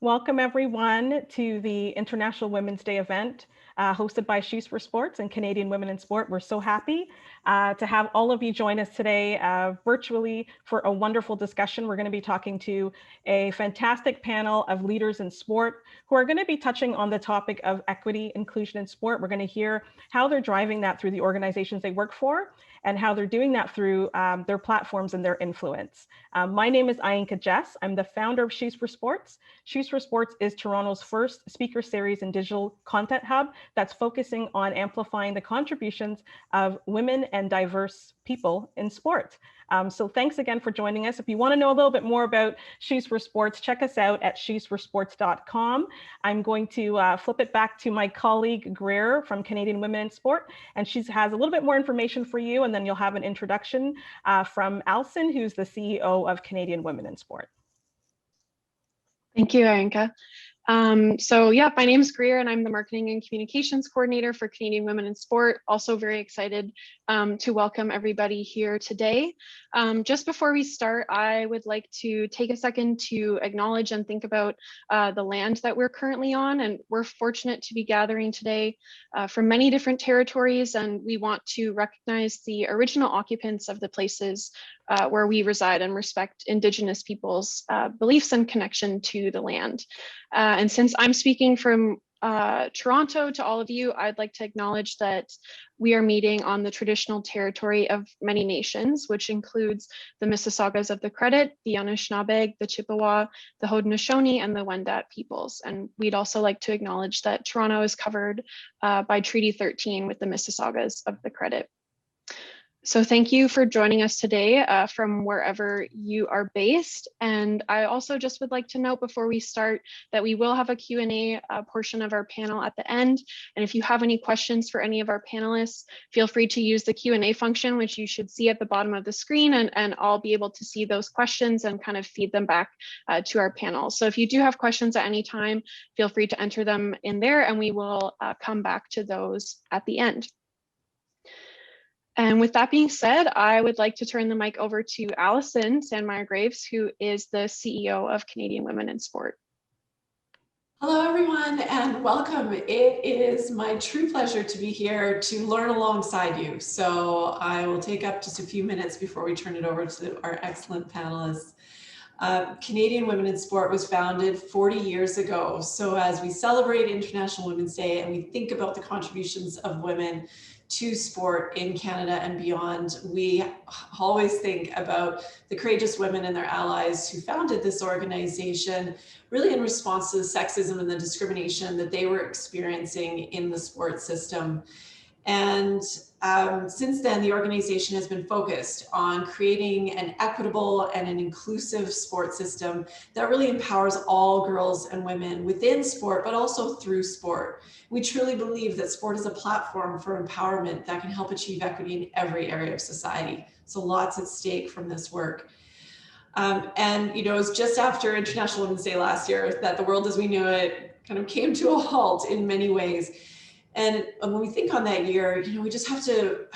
Welcome everyone to the International Women's Day event hosted by She's4Sports and Canadian Women in Sport. We're so happy to have all of you join us today virtually for a wonderful discussion. We're going to be talking to a fantastic panel of leaders in sport who are going to be touching on the topic of equity, inclusion in sport. We're going to hear how they're driving that through the organizations they work for and how they're doing that through their platforms and their influence. My name is Ayanka Jess. I'm the founder of She's4Sports. She's4Sports is Toronto's first speaker series and digital content hub that's focusing on amplifying the contributions of women and diverse people in sport. So thanks again for joining us. If you want to know a little bit more about She's4Sports, check us out at she's4sports.com. I'm going to flip it back to my colleague Greer from Canadian Women in Sport, and she has a little bit more information for you, and then you'll have an introduction from Alison, who's the CEO of Canadian Women in Sport. Thank you, Ayanka. My name is Greer and I'm the Marketing and Communications Coordinator for Canadian Women in Sport. Also very excited to welcome everybody here today. Just before we start, I would like to take a second to acknowledge and think about the land that we're currently on. And we're fortunate to be gathering today from many different territories, and we want to recognize the original occupants of the places where we reside and respect Indigenous people's beliefs and connection to the land. And since I'm speaking from Toronto to all of you, I'd like to acknowledge that we are meeting on the traditional territory of many nations, which includes the Mississaugas of the Credit, the Anishinaabe, the Chippewa, the Haudenosaunee, and the Wendat peoples. And we'd also like to acknowledge that Toronto is covered by Treaty 13 with the Mississaugas of the Credit. So thank you for joining us today from wherever you are based. And I also just would like to note before we start that we will have a Q&A portion of our panel at the end. And if you have any questions for any of our panelists, feel free to use the Q&A function, which you should see at the bottom of the screen, and I'll be able to see those questions and kind of feed them back to our panel. So if you do have questions at any time, feel free to enter them in there and we will come back to those at the end. And with that being said, I would like to turn the mic over to Alison Sandmeyer Graves, who is the CEO of Canadian Women in Sport. Hello, everyone, and welcome. It is my true pleasure to be here to learn alongside you. So I will take up just a few minutes before we turn it over to our excellent panelists. Canadian Women in Sport was founded 40 years ago. So as we celebrate International Women's Day and we think about the contributions of women to sport in Canada and beyond, we always think about the courageous women and their allies who founded this organization, really in response to the sexism and the discrimination that they were experiencing in the sport system. And since then, the organization has been focused on creating an equitable and an inclusive sport system that really empowers all girls and women within sport, but also through sport. We truly believe that sport is a platform for empowerment that can help achieve equity in every area of society. So lots at stake from this work. And it was just after International Women's Day last year that the world as we knew it kind of came to a halt in many ways. And when we think on that year, we just have to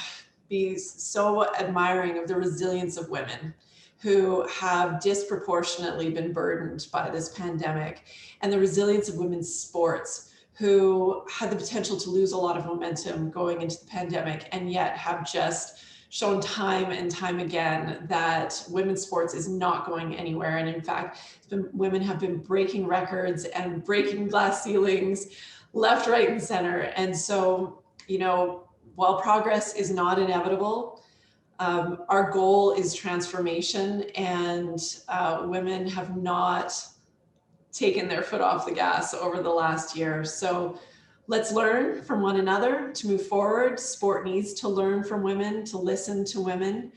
be so admiring of the resilience of women who have disproportionately been burdened by this pandemic, and the resilience of women's sports who had the potential to lose a lot of momentum going into the pandemic, and yet have just shown time and time again that women's sports is not going anywhere. And in fact, women have been breaking records and breaking glass ceilings left, right, and center. And so, while progress is not inevitable, our goal is transformation, and women have not taken their foot off the gas over the last year. So let's learn from one another to move forward. Sport needs to learn from women, to listen to women.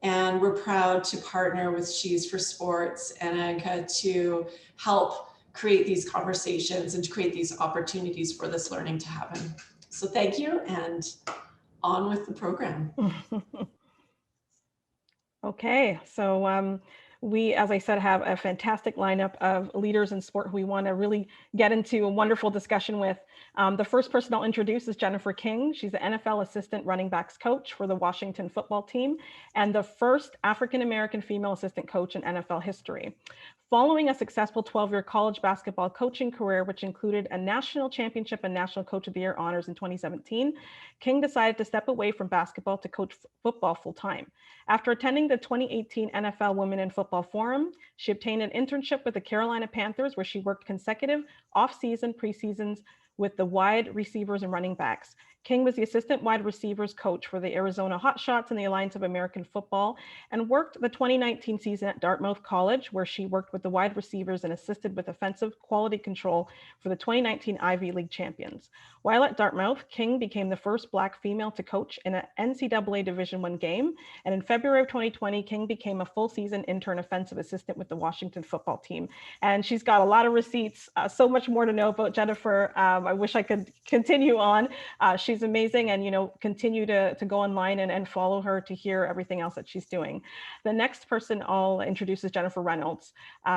And we're proud to partner with She's4Sports and Ayanka to help create these conversations and to create these opportunities for this learning to happen. So thank you, and on with the program. Okay, so We, as I said, have a fantastic lineup of leaders in sport who we want to really get into a wonderful discussion with. The first person I'll introduce is Jennifer King. She's the NFL assistant running backs coach for the Washington football team and the first African-American female assistant coach in NFL history. Following a successful 12-year college basketball coaching career, which included a national championship and National Coach of the Year honors in 2017, King decided to step away from basketball to coach football full-time. After attending the 2018 NFL Women in Football Forum, she obtained an internship with the Carolina Panthers, where she worked consecutive off-season, preseasons with the wide receivers and running backs. King was the assistant wide receivers coach for the Arizona Hotshots and the Alliance of American Football, and worked the 2019 season at Dartmouth College, where she worked with the wide receivers and assisted with offensive quality control for the 2019 Ivy League champions. While at Dartmouth, King became the first Black female to coach in an NCAA Division I game, and in February of 2020, King became a full season intern offensive assistant with the Washington football team. And she's got a lot of receipts, so much more to know about Jennifer. I wish I could continue on. She's amazing, and continue to go online and follow her to hear everything else that she's doing. The next person I'll introduce is Jennifer Reynolds.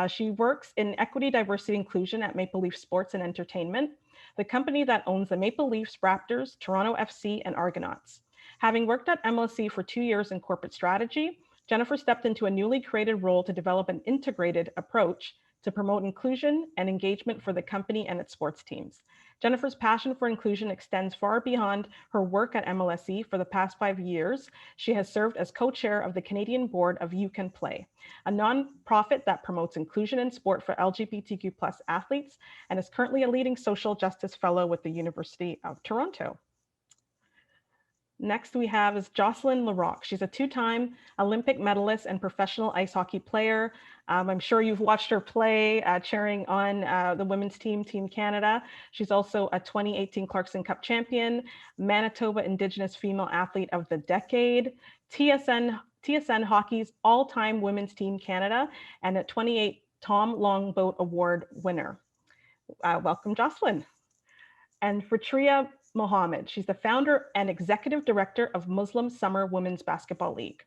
She works in equity, diversity, inclusion at Maple Leaf Sports and Entertainment, the company that owns the Maple Leafs, Raptors, Toronto FC, and Argonauts. Having worked at MLSE for 2 years in corporate strategy, Jennifer stepped into a newly created role to develop an integrated approach to promote inclusion and engagement for the company and its sports teams. Jennifer's passion for inclusion extends far beyond her work at MLSE. For the past 5 years, she has served as co-chair of the Canadian board of You Can Play, a nonprofit that promotes inclusion in sport for LGBTQ+ athletes, and is currently a leading social justice fellow with the University of Toronto. Next we have is Jocelyne Larocque. She's a 2-time Olympic medalist and professional ice hockey player. I'm sure you've watched her play, cheering on the women's team, Team Canada. She's also a 2018 Clarkson Cup champion, Manitoba Indigenous Female Athlete of the Decade, TSN Hockey's all-time Women's Team Canada, and a 28 Tom Longboat Award winner. Welcome, Jocelyne. And Fitriya Mohamed. She's the founder and executive director of Muslim Summer Women's Basketball League.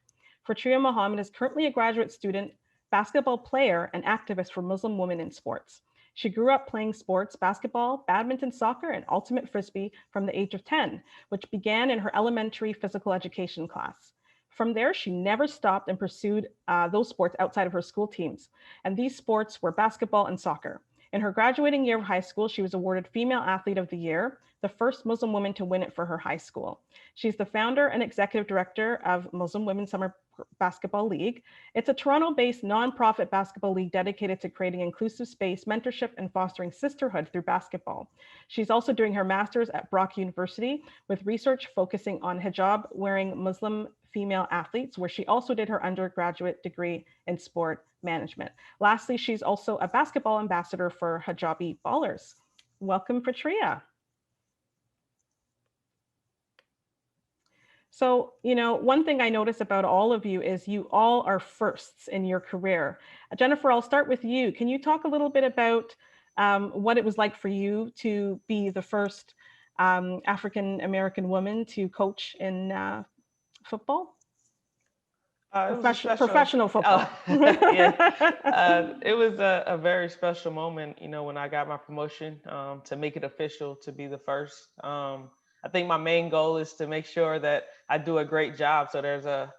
Fitriya Mohamed is currently a graduate student, basketball player, and activist for Muslim women in sports. She grew up playing sports, basketball, badminton, soccer, and ultimate frisbee from the age of 10, which began in her elementary physical education class. From there, she never stopped and pursued those sports outside of her school teams. And these sports were basketball and soccer. In her graduating year of high school, she was awarded Female Athlete of the Year, the first Muslim woman to win it for her high school. She's the founder and executive director of Muslim Women's Summer Basketball League. It's a Toronto-based nonprofit basketball league dedicated to creating inclusive space, mentorship, and fostering sisterhood through basketball. She's also doing her master's at Brock University with research focusing on hijab-wearing Muslim female athletes, where she also did her undergraduate degree in sport management. Lastly, she's also a basketball ambassador for Hijabi Ballers. Welcome, Fitriya. So, one thing I notice about all of you is you all are firsts in your career. Jennifer, I'll start with you. Can you talk a little bit about what it was like for you to be the first African-American woman to coach in football? Professional football. Yeah. It was a very special moment, when I got my promotion, to make it official, to be the first. I think my main goal is to make sure that I do a great job, so there's a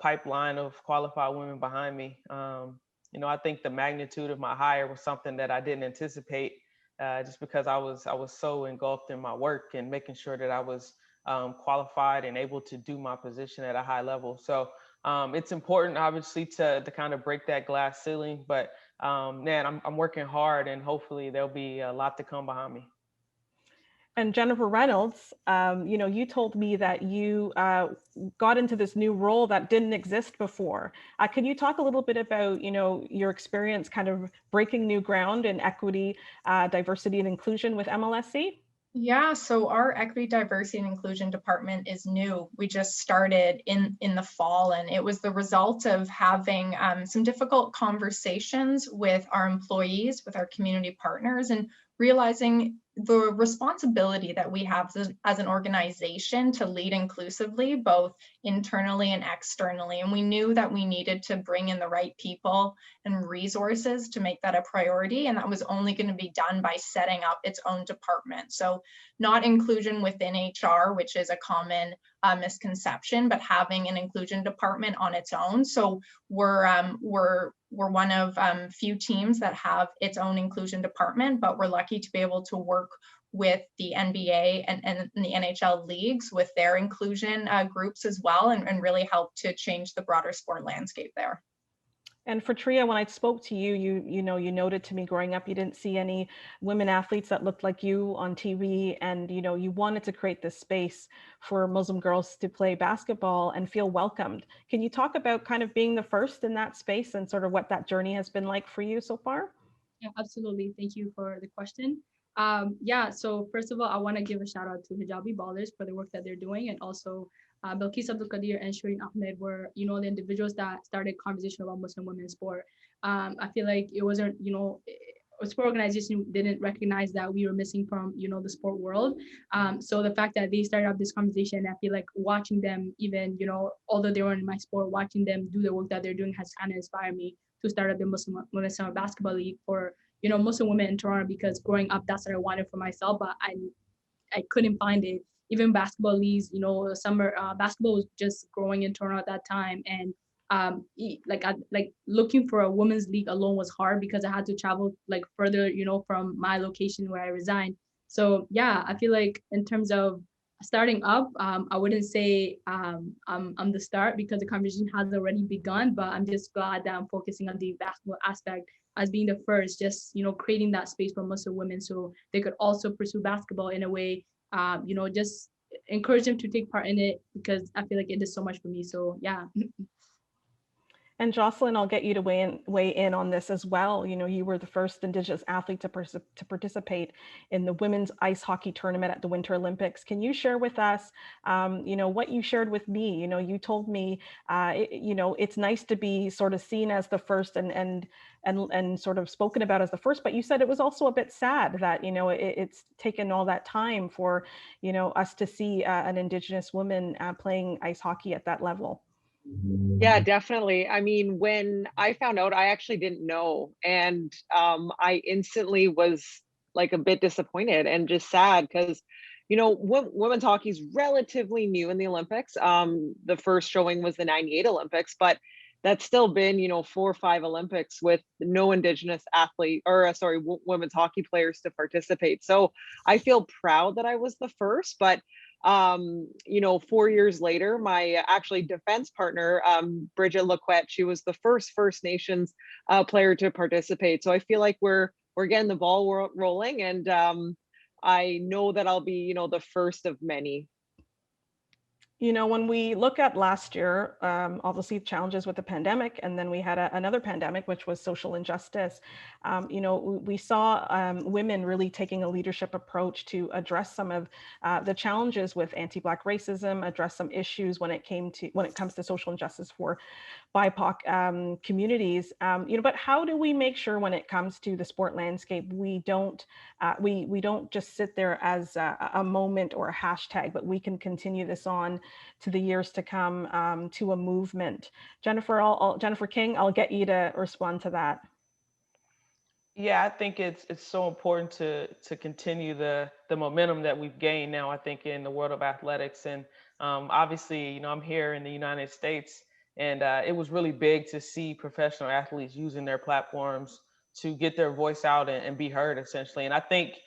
pipeline of qualified women behind me. I think the magnitude of my hire was something that I didn't anticipate, just because I was so engulfed in my work and making sure that I was qualified and able to do my position at a high level. So it's important, obviously, to kind of break that glass ceiling. But man, I'm working hard, and hopefully there'll be a lot to come behind me. And Jennifer Reynolds, you told me that you got into this new role that didn't exist before. Can you talk a little bit about, your experience kind of breaking new ground in equity, diversity, and inclusion with MLSE? Yeah, so our equity, diversity, and inclusion department is new. We just started in the fall, and it was the result of having some difficult conversations with our employees, with our community partners, and realizing the responsibility that we have as an organization to lead inclusively, both internally and externally. And we knew that we needed to bring in the right people and resources to make that a priority. And that was only going to be done by setting up its own department. So not inclusion within HR, which is a common misconception, but having an inclusion department on its own. So we're one of few teams that have its own inclusion department, but we're lucky to be able to work with the NBA and the NHL leagues with their inclusion groups as well, and really help to change the broader sport landscape there. And Fitriya, when I spoke to you, you noted to me growing up, you didn't see any women athletes that looked like you on TV, and you wanted to create this space for Muslim girls to play basketball and feel welcomed. Can you talk about kind of being the first in that space and sort of what that journey has been like for you so far? Yeah, absolutely. Thank you for the question. So first of all, I want to give a shout out to Hijabi Ballers for the work that they're doing, and also Bilkis Abdul Qadir and Shireen Ahmed were, the individuals that started conversation about Muslim women in sport. I feel like it wasn't, a sport organization didn't recognize that we were missing from, the sport world. So the fact that they started up this conversation, I feel like watching them, even, although they weren't in my sport, watching them do the work that they're doing has kind of inspired me to start up the Muslim Women's Summer Basketball League for, Muslim women in Toronto, because growing up, that's what I wanted for myself, but I couldn't find it. Even basketball leagues, summer basketball was just growing in Toronto at that time, and looking for a women's league alone was hard because I had to travel like further, from my location where I reside. So yeah, I feel like in terms of starting up, I wouldn't say I'm the start, because the conversation has already begun, but I'm just glad that I'm focusing on the basketball aspect as being the first, just creating that space for Muslim women so they could also pursue basketball in a way, just encourage them to take part in it, because I feel like it did so much for me. So yeah. And Jocelyne, I'll get you to weigh in on this as well. You were the first Indigenous athlete to participate in the women's ice hockey tournament at the Winter Olympics. Can you share with us, what you shared with me? You told me, it's nice to be sort of seen as the first and sort of spoken about as the first, but you said it was also a bit sad that, it's taken all that time for, us to see an Indigenous woman playing ice hockey at that level. Yeah, definitely. I mean, when I found out, I actually didn't know. And I instantly was like a bit disappointed and just sad because, women's hockey is relatively new in the Olympics. The first showing was the '98 Olympics, but that's still been, 4 or 5 Olympics with no Indigenous women's hockey players to participate. So I feel proud that I was the first, but 4 years later, my actually defense partner, Bridget Laquette, she was the First Nations player to participate. So I feel like we're getting the ball rolling, and I know that I'll be, the first of many. When we look at last year, obviously challenges with the pandemic, and then we had another pandemic, which was social injustice. We saw women really taking a leadership approach to address some of the challenges with anti-Black racism, address some issues when it comes to social injustice for BIPOC communities. But how do we make sure when it comes to the sport landscape, we don't just sit there as a moment or a hashtag, but we can continue this on to the years to come, to a movement? Jennifer King, I'll get you to respond to that. Yeah, I think it's so important to continue the momentum that we've gained now, I think, in the world of athletics. And obviously, I'm here in the United States, and it was really big to see professional athletes using their platforms to get their voice out and be heard, essentially. And I think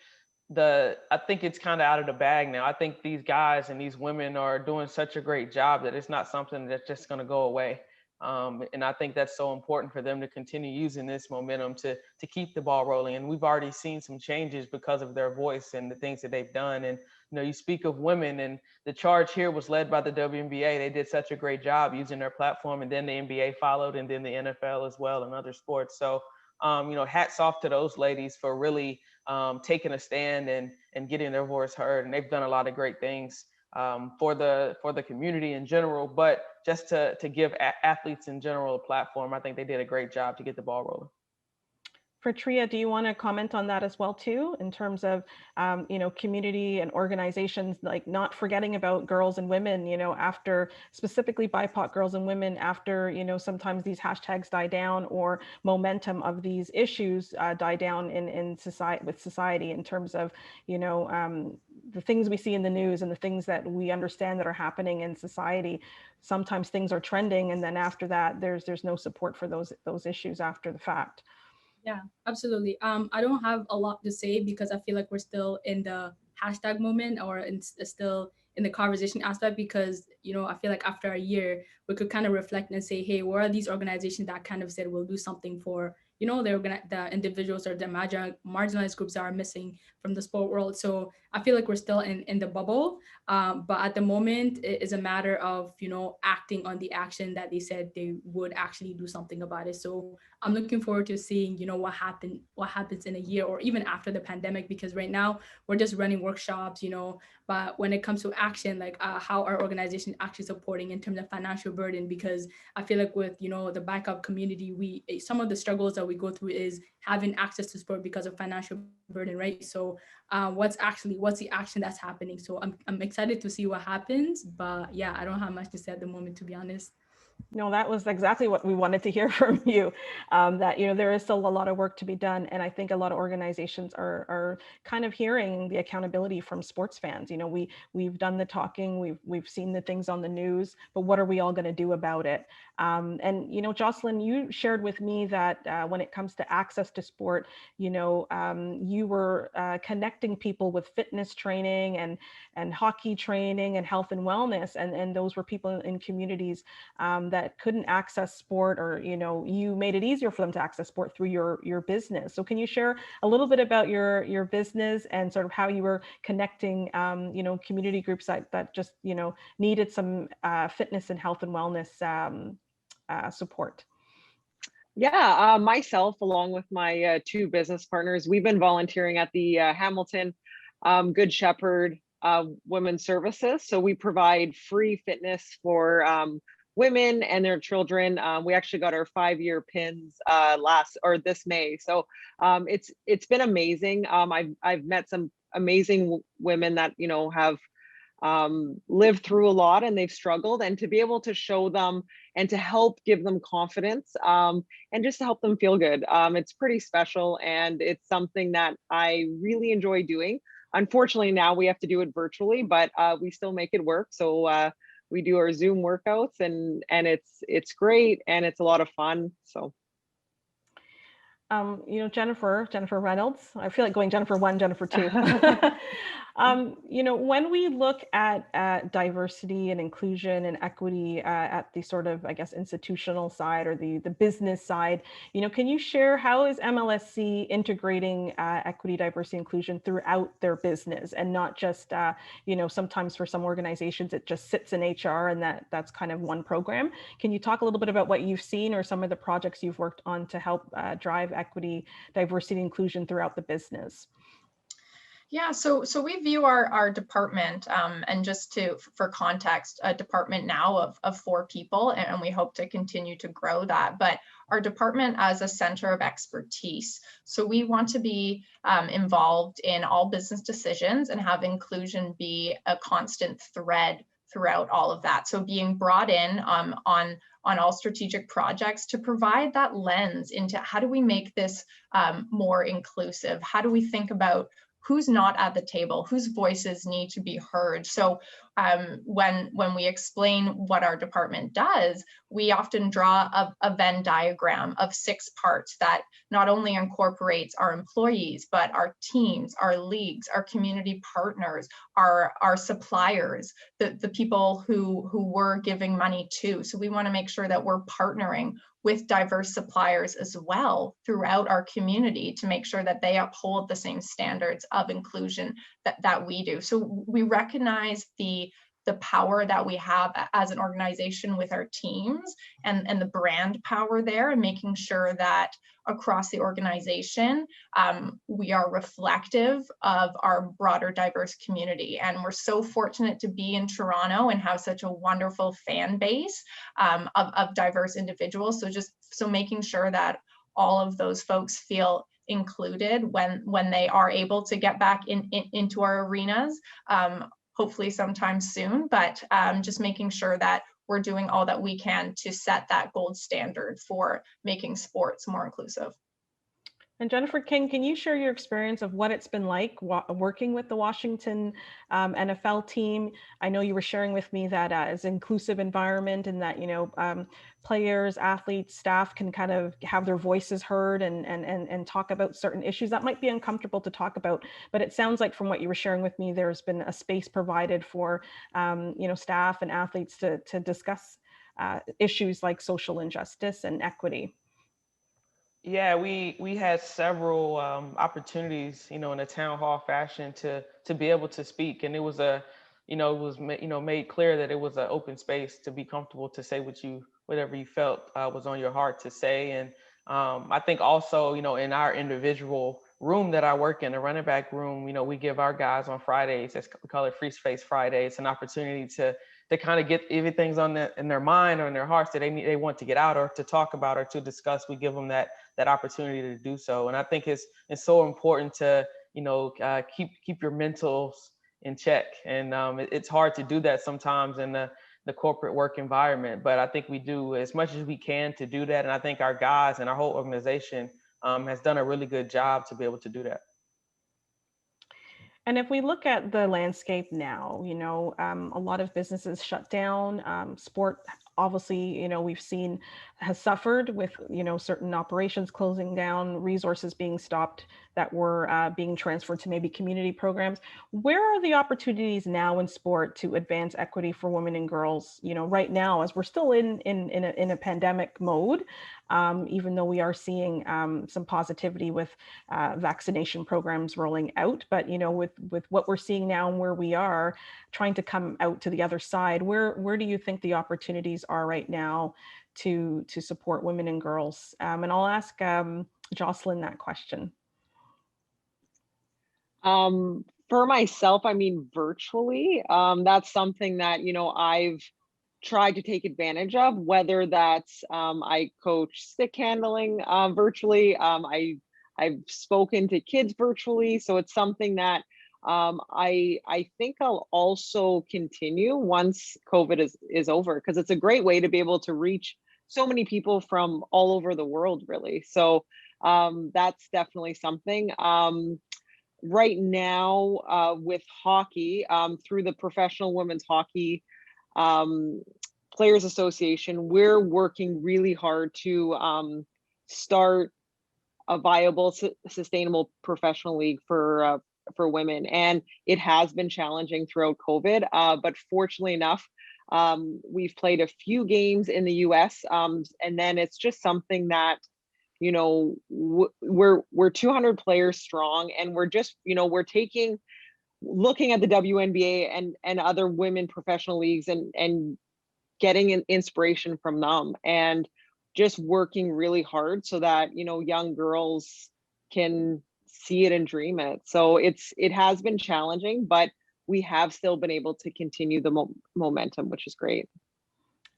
it's kind of out of the bag now. I think these guys and these women are doing such a great job that it's not something that's just going to go away. And I think that's so important for them to continue using this momentum to keep the ball rolling. And we've already seen some changes because of their voice and the things that they've done. And, you speak of women, and the charge here was led by the WNBA. They did such a great job using their platform, and then the NBA followed, and then the NFL as well, and other sports. So, hats off to those ladies for really taking a stand and getting their voice heard. And they've done a lot of great things for the community in general, but just to give athletes in general a platform. I think they did a great job to get the ball rolling. Fitriya, do you want to comment on that as well too, in terms of, community and organizations, like not forgetting about girls and women, after, specifically BIPOC girls and women, after, sometimes these hashtags die down or momentum of these issues die down in society, with society, in terms of, the things we see in the news and the things that we understand that are happening in society. Sometimes things are trending, and then after that, there's no support for those issues after the fact. Yeah, absolutely. I don't have a lot to say because I feel like we're still in the hashtag moment, or still in the conversation aspect, because, I feel like after a year, we could kind of reflect and say, hey, where are these organizations that kind of said we'll do something for, the individuals or the marginalized groups that are missing from the sport world. So I feel like we're still in the bubble, but at the moment, it is a matter of, acting on the action that they said they would actually do something about it. So I'm looking forward to seeing, what happens in a year or even after the pandemic, because right now we're just running workshops, but when it comes to action, like how our organization actually supporting in terms of financial burden, because I feel like with, the backup community, some of the struggles that we go through is having access to sport because of financial burden, right? So what's the action that's happening? So I'm excited to see what happens, but yeah, I don't have much to say at the moment, to be honest. No, that was exactly what we wanted to hear from you, that, there is still a lot of work to be done. And I think a lot of organizations are kind of hearing the accountability from sports fans. We've done the talking, we've seen the things on the news, but what are we all going to do about it? And, Jocelyne, you shared with me that when it comes to access to sport, you were connecting people with fitness training and hockey training and health and wellness. And those were people in communities that couldn't access sport, or, you made it easier for them to access sport through your business. So can you share a little bit about your business and sort of how you were connecting, community groups that just, needed some fitness and health and wellness support? Yeah, myself, along with my two business partners, we've been volunteering at the Hamilton Good Shepherd Women's Services. So we provide free fitness for women and their children. We actually got our 5-year pins this May. So it's been amazing. I've met some amazing women that, have lived through a lot, and they've struggled, and to be able to show them and to help give them confidence, and just to help them feel good. It's pretty special, and it's something that I really enjoy doing. Unfortunately, now we have to do it virtually, but we still make it work. So we do our Zoom workouts, and it's great, and it's a lot of fun. So. Jennifer Reynolds, I feel like going Jennifer 1, Jennifer 2. When we look at diversity and inclusion and equity at the sort of, I guess, institutional side or the business side, can you share how is MLSE integrating equity, diversity, inclusion throughout their business, and not just, sometimes for some organizations, it just sits in HR and that's kind of one program. Can you talk a little bit about what you've seen or some of the projects you've worked on to help drive equity, diversity, inclusion throughout the business? Yeah, so we view our department, and just for context, a department now of 4 people, and we hope to continue to grow that. But our department as a center of expertise. So we want to be involved in all business decisions and have inclusion be a constant thread throughout all of that. So being brought in on all strategic projects to provide that lens into how do we make this more inclusive? How do we think about who's not at the table, whose voices need to be heard? So when we explain what our department does, we often draw a Venn diagram of 6 parts that not only incorporates our employees, but our teams, our leagues, our community partners, our suppliers, the people who we're giving money to. So we want to make sure that we're partnering with diverse suppliers as well throughout our community to make sure that they uphold the same standards of inclusion that we do. So we recognize the power that we have as an organization with our teams and the brand power there, and making sure that across the organization, we are reflective of our broader diverse community. And we're so fortunate to be in Toronto and have such a wonderful fan base of diverse individuals. So making sure that all of those folks feel included when they are able to get back into our arenas, hopefully sometime soon, but just making sure that we're doing all that we can to set that gold standard for making sports more inclusive. And Jennifer King, can you share your experience of what it's been like working with the Washington NFL team? I know you were sharing with me that it's an inclusive environment and that, players, athletes, staff can kind of have their voices heard and talk about certain issues that might be uncomfortable to talk about. But it sounds like from what you were sharing with me, there's been a space provided for, staff and athletes to discuss issues like social injustice and equity. Yeah, we had several opportunities, in a town hall fashion to be able to speak, and it was made clear that it was an open space to be comfortable to say whatever you felt was on your heart to say. And I think also, in our individual room that I work in, the running back room, we give our guys on Fridays, we call it Free Space Friday. It's an opportunity to kind of get everything's in their mind or in their hearts that they want to get out or to talk about or to discuss. We give them that opportunity to do so. And I think it's so important to, keep your mentals in check. And it's hard to do that sometimes in the corporate work environment, but I think we do as much as we can to do that. And I think our guys and our whole organization has done a really good job to be able to do that. And if we look at the landscape now, a lot of businesses shut down. Sport, obviously, we've seen has suffered with, certain operations closing down, resources being stopped that were being transferred to maybe community programs. Where are the opportunities now in sport to advance equity for women and girls? Right now, as we're still in a pandemic mode, even though we are seeing some positivity with vaccination programs rolling out, but with what we're seeing now and where we are trying to come out to the other side, where do you think the opportunities are right now to support women and girls? And I'll ask Jocelyne that question. For myself, virtually, that's something that, I've tried to take advantage of, whether that's I coach stick handling virtually. I've spoken to kids virtually. So it's something that I think I'll also continue once COVID is over, because it's a great way to be able to reach so many people from all over the world, really. So that's definitely something. Right now with hockey, through the Professional Women's Hockey Players Association, we're working really hard to start a viable, sustainable professional league for women. And it has been challenging throughout COVID, but fortunately enough, we've played a few games in the US, and then it's just something that, we're 200 players strong, and we're just, we're looking at the WNBA and other women professional leagues and getting an inspiration from them, and just working really hard so that, young girls can see it and dream it. So it has been challenging, but we have still been able to continue the momentum, which is great.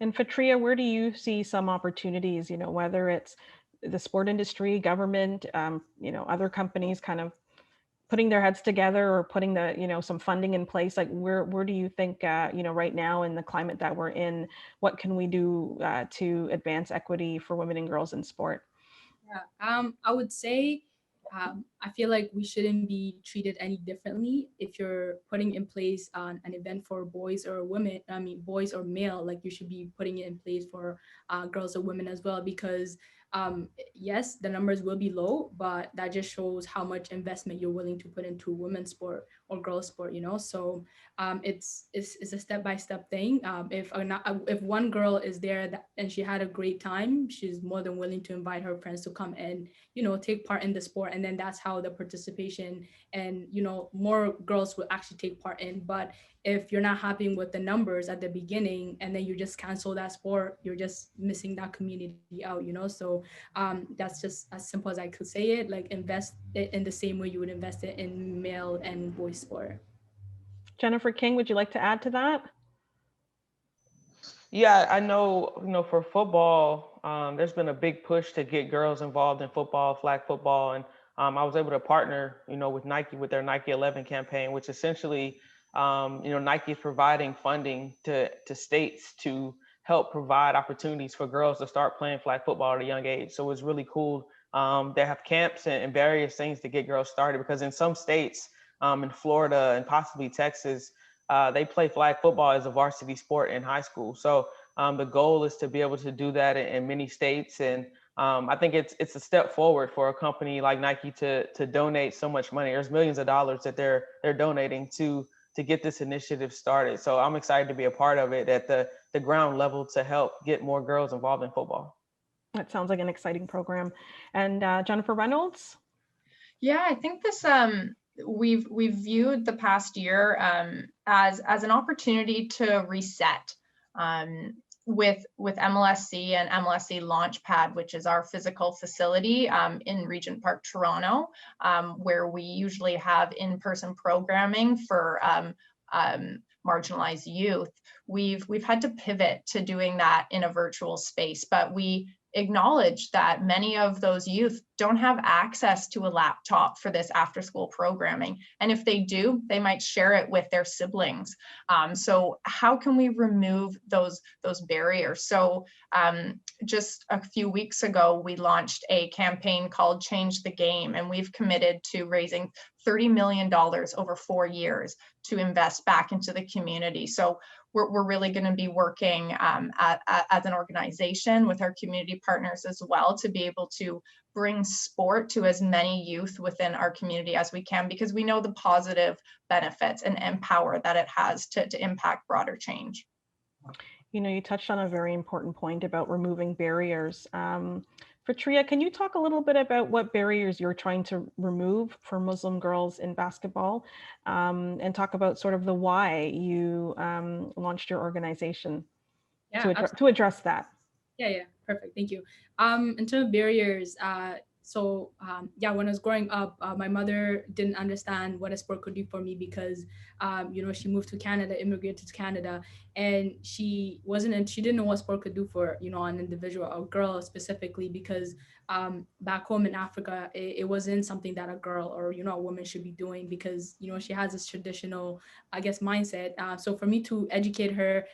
And Fitriya, where do you see some opportunities, whether it's the sport industry, government, other companies kind of putting their heads together or putting some funding in place? Like where do you think, right now in the climate that we're in, what can we do to advance equity for women and girls in sport? Yeah, I would say, I feel like we shouldn't be treated any differently. If you're putting in place an event for boys or women, boys or male, like you should be putting it in place for girls or women as well, because yes, the numbers will be low, but that just shows how much investment you're willing to put into women's sport or girls sport, So it's a step-by-step thing. If one girl is there and she had a great time, she's more than willing to invite her friends to come and take part in the sport, and then that's how the participation and more girls will actually take part in. But if you're not happy with the numbers at the beginning and then you just cancel that sport, you're just missing that community out, So that's just as simple as I could say it. Like invest it in the same way you would invest it in male and boys sport. Jennifer King, would you like to add to that? Yeah, I know, for football, there's been a big push to get girls involved in football, flag football, and I was able to partner, with Nike with their Nike 11 campaign, which essentially, Nike is providing funding to states to help provide opportunities for girls to start playing flag football at a young age. So it's really cool. They have camps and various things to get girls started, because in some states, in Florida and possibly Texas, they play flag football as a varsity sport in high school. So the goal is to be able to do that in many states. And I think it's a step forward for a company like Nike to donate so much money. There's millions of dollars that they're donating to get this initiative started. So I'm excited to be a part of it at the ground level to help get more girls involved in football. That sounds like an exciting program. And Jennifer Reynolds? Yeah, I think this we've viewed the past year as an opportunity to reset. With MLSE and MLSE Launchpad, which is our physical facility in Regent Park, Toronto, where we usually have in-person programming for marginalized youth. We've had to pivot to doing that in a virtual space, but we acknowledge that many of those youth don't have access to a laptop for this after school programming. And if they do, they might share it with their siblings. So how can we remove those barriers? So just a few weeks ago, we launched a campaign called Change the Game, and we've committed to raising $30 million over 4 years to invest back into the community. So we're really going to be working as an organization with our community partners as well to be able to bring sport to as many youth within our community as we can, because we know the positive benefits and power that it has to impact broader change. You touched on a very important point about removing barriers. Fitriya, can you talk a little bit about what barriers you're trying to remove for Muslim girls in basketball, and talk about sort of the why you launched your organization to address that? Yeah, perfect. Thank you. In terms of barriers, when I was growing up, my mother didn't understand what a sport could do for me because, she moved to Canada, immigrated to Canada, and she didn't know what sport could do for, an individual, a girl specifically, because back home in Africa, it wasn't something that a girl or, a woman should be doing because, she has this traditional, I guess, mindset. So for me to educate her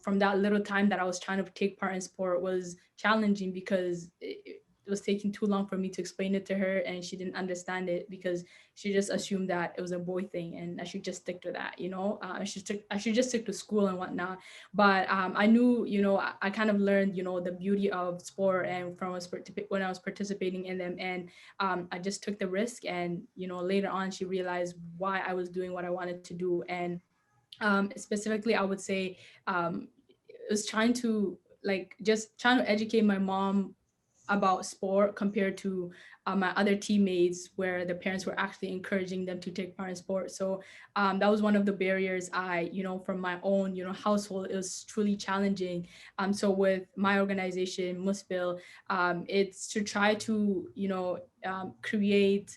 from that little time that I was trying to take part in sport was challenging because it was taking too long for me to explain it to her, and she didn't understand it because she just assumed that it was a boy thing and I should just stick to that, I should just stick to school and whatnot. But I knew, I kind of learned, the beauty of sport and when I was participating in them, and I just took the risk, and later on she realized why I was doing what I wanted to do. And specifically, I would say it was trying to educate my mom about sport compared to my other teammates, where the parents were actually encouraging them to take part in sport. So that was one of the barriers from my own, household, it was truly challenging. So with my organization, Musbil, it's to try to, create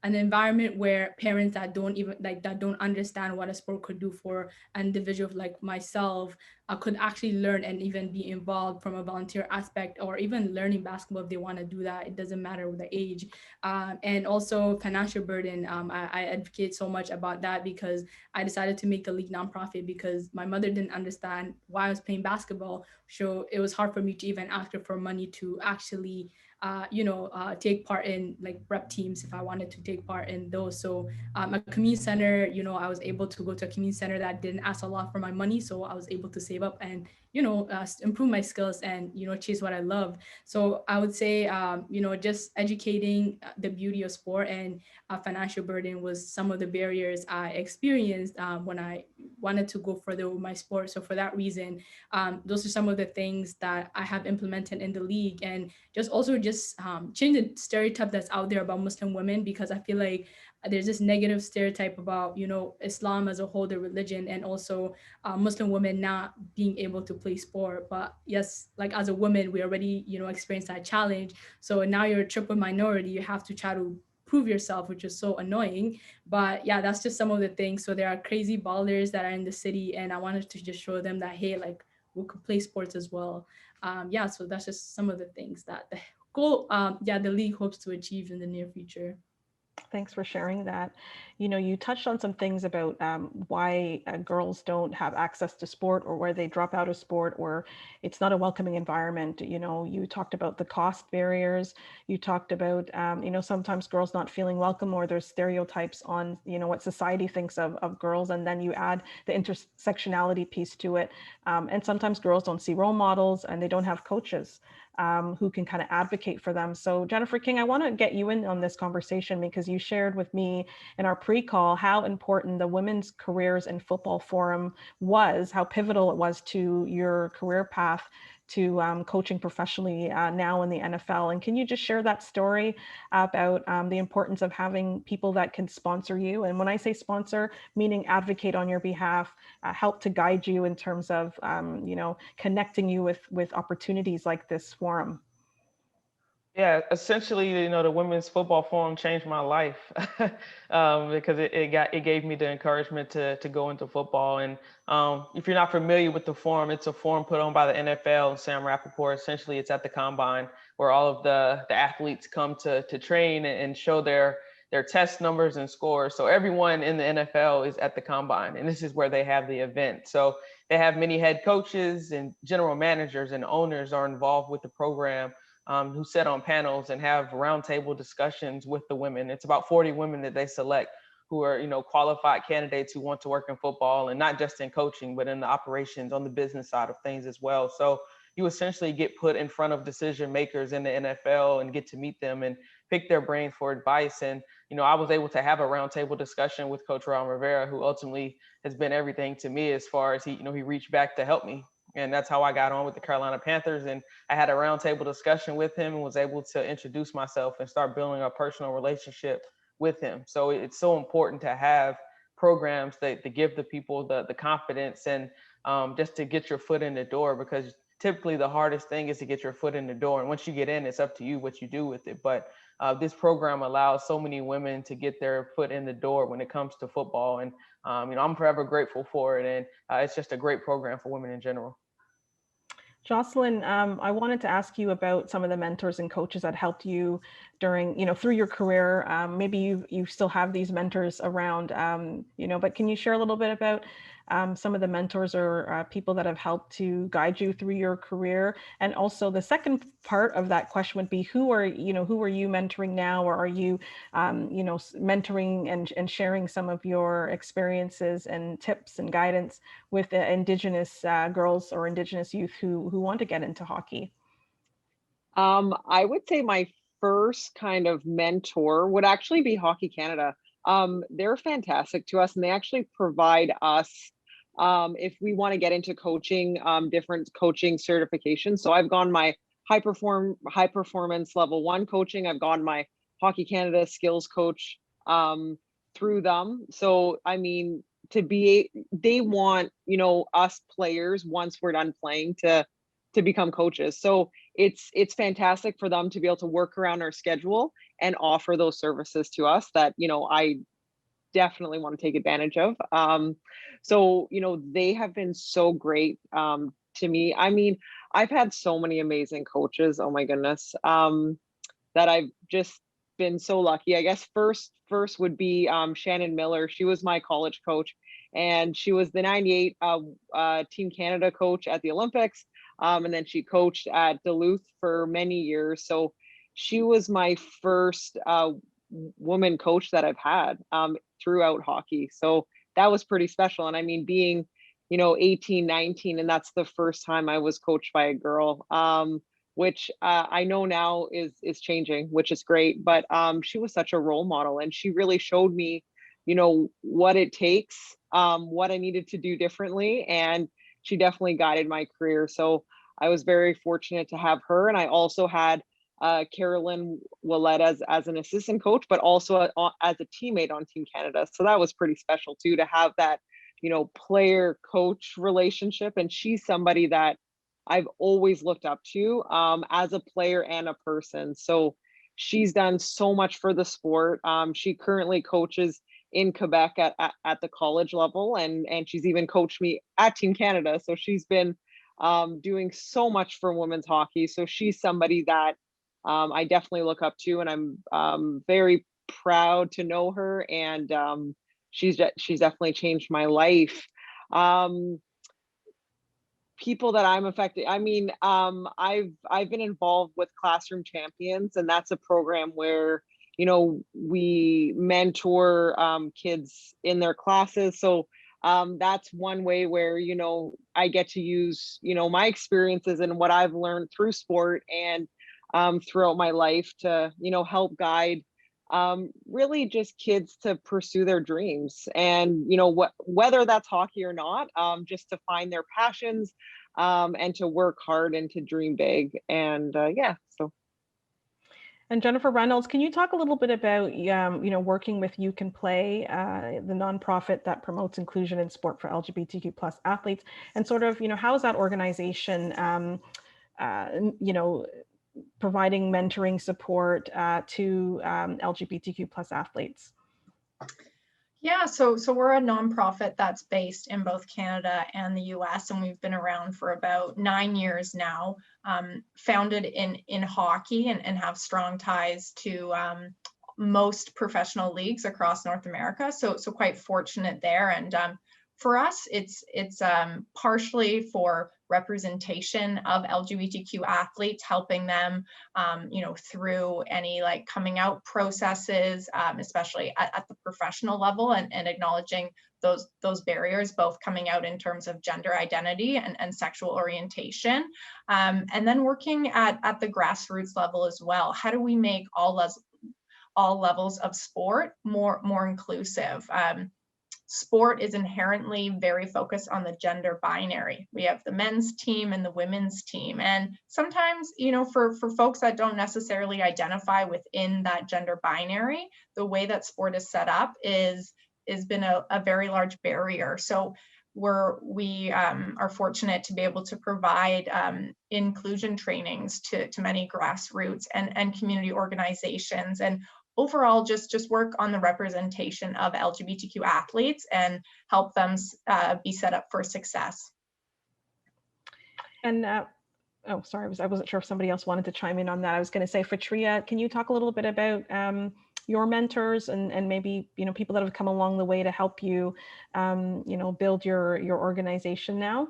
an environment where parents that don't understand what a sport could do for an individual like myself could actually learn and even be involved from a volunteer aspect, or even learning basketball if they want to do that. It doesn't matter the age. And also financial burden. I advocate so much about that because I decided to make the league nonprofit because my mother didn't understand why I was playing basketball. So it was hard for me to even ask her for money to actually take part in like rep teams if I wanted to take part in those. So a community center, I was able to go to a community center that didn't ask a lot for my money. So I was able to save up and, improve my skills and, chase what I love. So I would say, just educating the beauty of sport and financial burden was some of the barriers I experienced when I wanted to go further with my sport. So for that reason, those are some of the things that I have implemented in the league, and just change the stereotype that's out there about Muslim women, because I feel like there's this negative stereotype about, Islam as a whole, the religion, and also Muslim women not being able to play sport. But yes, like as a woman, we already, experienced that challenge. So now you're a triple minority, you have to try to prove yourself, which is so annoying. But yeah, that's just some of the things. So there are crazy ballers that are in the city, and I wanted to just show them that, hey, like we could play sports as well. So that's just some of the things that goal the league hopes to achieve in the near future. Thanks for sharing that. You know, you touched on some things about why girls don't have access to sport, or where they drop out of sport, or it's not a welcoming environment. You know, you talked about the cost barriers. You talked about, you know, sometimes girls not feeling welcome, or there's stereotypes on, you know, what society thinks of girls. And then you add the intersectionality piece to it. And sometimes girls don't see role models, and they don't have coaches who can kind of advocate for them. So Jennifer King, I want to get you in on this conversation, because you shared with me in our pre-call how important the Women's Careers in Football Forum was, how pivotal it was to your career path to coaching professionally now in the NFL. And can you just share that story about the importance of having people that can sponsor you? And when I say sponsor, meaning advocate on your behalf, help to guide you in terms of, you know, connecting you with opportunities like this forum. Yeah, essentially, you know, the Women's Football Forum changed my life because it gave me the encouragement to go into football. And if you're not familiar with the forum, it's a forum put on by the NFL and Sam Rappaport. Essentially, it's at the combine where all of the athletes come to train and show their test numbers and scores. So everyone in the NFL is at the combine, and this is where they have the event. So they have many head coaches and general managers and owners are involved with the program. Who sit on panels and have roundtable discussions with the women. It's about 40 women that they select who are, you know, qualified candidates who want to work in football, and not just in coaching, but in the operations, on the business side of things as well. So you essentially get put in front of decision makers in the NFL and get to meet them and pick their brain for advice. And, you know, I was able to have a roundtable discussion with Coach Ron Rivera, who ultimately has been everything to me as far as he reached back to help me. And that's how I got on with the Carolina Panthers. And I had a roundtable discussion with him and was able to introduce myself and start building a personal relationship with him. So it's so important to have programs that give the people the confidence and just to get your foot in the door, because typically the hardest thing is to get your foot in the door. And once you get in, it's up to you what you do with it. But this program allows so many women to get their foot in the door when it comes to football. And, you know, I'm forever grateful for it. And it's just a great program for women in general. Jocelyne, I wanted to ask you about some of the mentors and coaches that helped you during, you know, through your career. Maybe you still have these mentors around, you know, but can you share a little bit about some of the mentors or people that have helped to guide you through your career? And also the second part of that question would be, who are you mentoring now, or are you, you know, mentoring and sharing some of your experiences and tips and guidance with Indigenous girls or Indigenous youth who want to get into hockey? I would say my first kind of mentor would actually be Hockey Canada. They're fantastic to us, and they actually provide us, if we want to get into coaching, different coaching certifications. So I've gone my high performance level 1 coaching. I've gone my Hockey Canada skills coach through them. So I mean, they want, you know, us players, once we're done playing, to become coaches. So it's fantastic for them to be able to work around our schedule and offer those services to us that, you know, I definitely want to take advantage of. So, you know, they have been so great to me. I mean, I've had so many amazing coaches, oh my goodness, that I've just been so lucky. I guess first would be Shannon Miller. She was my college coach, and she was the 98 Team Canada coach at the Olympics. And then she coached at Duluth for many years. So she was my first woman coach that I've had throughout hockey. So that was pretty special. And I mean, being, you know, 18, 19, and that's the first time I was coached by a girl, which I know now is changing, which is great. But she was such a role model, and she really showed me, you know, what it takes, what I needed to do differently. And she definitely guided my career. So I was very fortunate to have her. And I also had Carolyn Willette as an assistant coach, but also as a teammate on Team Canada. So that was pretty special too, to have that, you know, player coach relationship. And she's somebody that I've always looked up to as a player and a person. So she's done so much for the sport. She currently coaches in Quebec at the college level, and she's even coached me at Team Canada. So she's been doing so much for women's hockey. So she's somebody that I definitely look up to, and I'm very proud to know her, and she's definitely changed my life. People that I'm affected. I mean, I've been involved with Classroom Champions, and that's a program where, you know, we mentor kids in their classes. So that's one way where, you know, I get to use, you know, my experiences and what I've learned through sport and throughout my life to, you know, help guide really just kids to pursue their dreams, and you know, whether that's hockey or not, just to find their passions, and to work hard and to dream big. And yeah, so. And Jennifer Reynolds, can you talk a little bit about, you know, working with You Can Play, the nonprofit that promotes inclusion in sport for LGBTQ plus athletes, and sort of, you know, how is that organization, you know, providing mentoring support to LGBTQ plus athletes? Yeah, so we're a nonprofit that's based in both Canada and the US, and we've been around for about 9 years now, founded in hockey and have strong ties to most professional leagues across North America. So quite fortunate there. And for us, it's partially for representation of LGBTQ athletes, helping them, you know, through any like coming out processes, especially at the professional level, and acknowledging those barriers, both coming out in terms of gender identity and sexual orientation, and then working at the grassroots level as well. How do we make all levels of sport more inclusive? Sport is inherently very focused on the gender binary. We have the men's team and the women's team. And sometimes, you know, for folks that don't necessarily identify within that gender binary, the way that sport is set up is been a very large barrier. So we are fortunate to be able to provide inclusion trainings to many grassroots and community organizations, and overall just work on the representation of LGBTQ athletes and help them be set up for success. And oh, sorry, I wasn't sure if somebody else wanted to chime in on that. I was going to say, Fitriya, can you talk a little bit about your mentors and maybe, you know, people that have come along the way to help you, you know, build your organization now?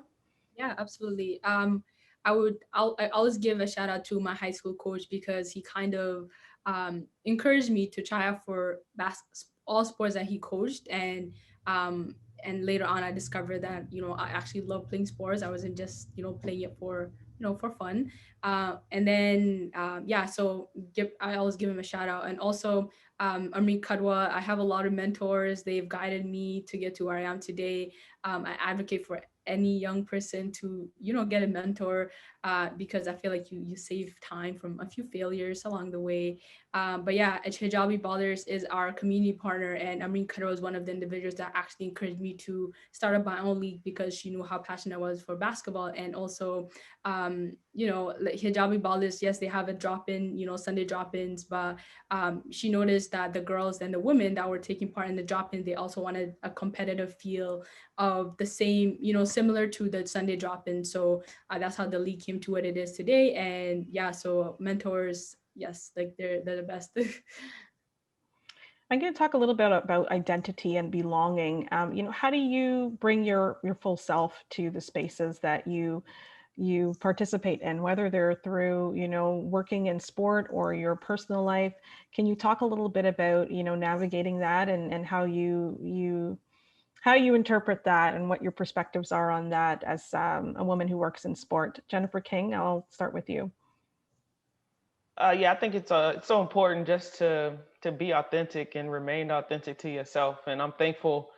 Yeah, absolutely. I always give a shout out to my high school coach, because he kind of encouraged me to try out for all sports that he coached, and later on I discovered that, you know, I actually love playing sports. I wasn't just, you know, playing it for, you know, for fun. And then yeah, so I always give him a shout out. And also Amrit Kadwa, I have a lot of mentors. They've guided me to get to where I am today. I advocate for any young person to, you know, get a mentor, because I feel like you save time from a few failures along the way. But yeah, Hijabi Ballers is our community partner, and Amreen Khatter was one of the individuals that actually encouraged me to start up my own league, because she knew how passionate I was for basketball. And also, you know, like Hijabi Ballers, yes, they have a drop-in, you know, Sunday drop-ins, but she noticed that the girls and the women that were taking part in the drop-in, they also wanted a competitive feel of the same, you know, similar to the Sunday drop-in. So that's how the league came to what it is today. And yeah, so mentors, yes, like they're the best. I'm going to talk a little bit about identity and belonging. You know, how do you bring your full self to the spaces that you participate in, whether they're through, you know, working in sport or your personal life? Can you talk a little bit about, you know, navigating that and how you interpret that and what your perspectives are on that as a woman who works in sport? Jennifer King, I'll start with you. Yeah, I think it's so important just to be authentic and remain authentic to yourself. And I'm thankful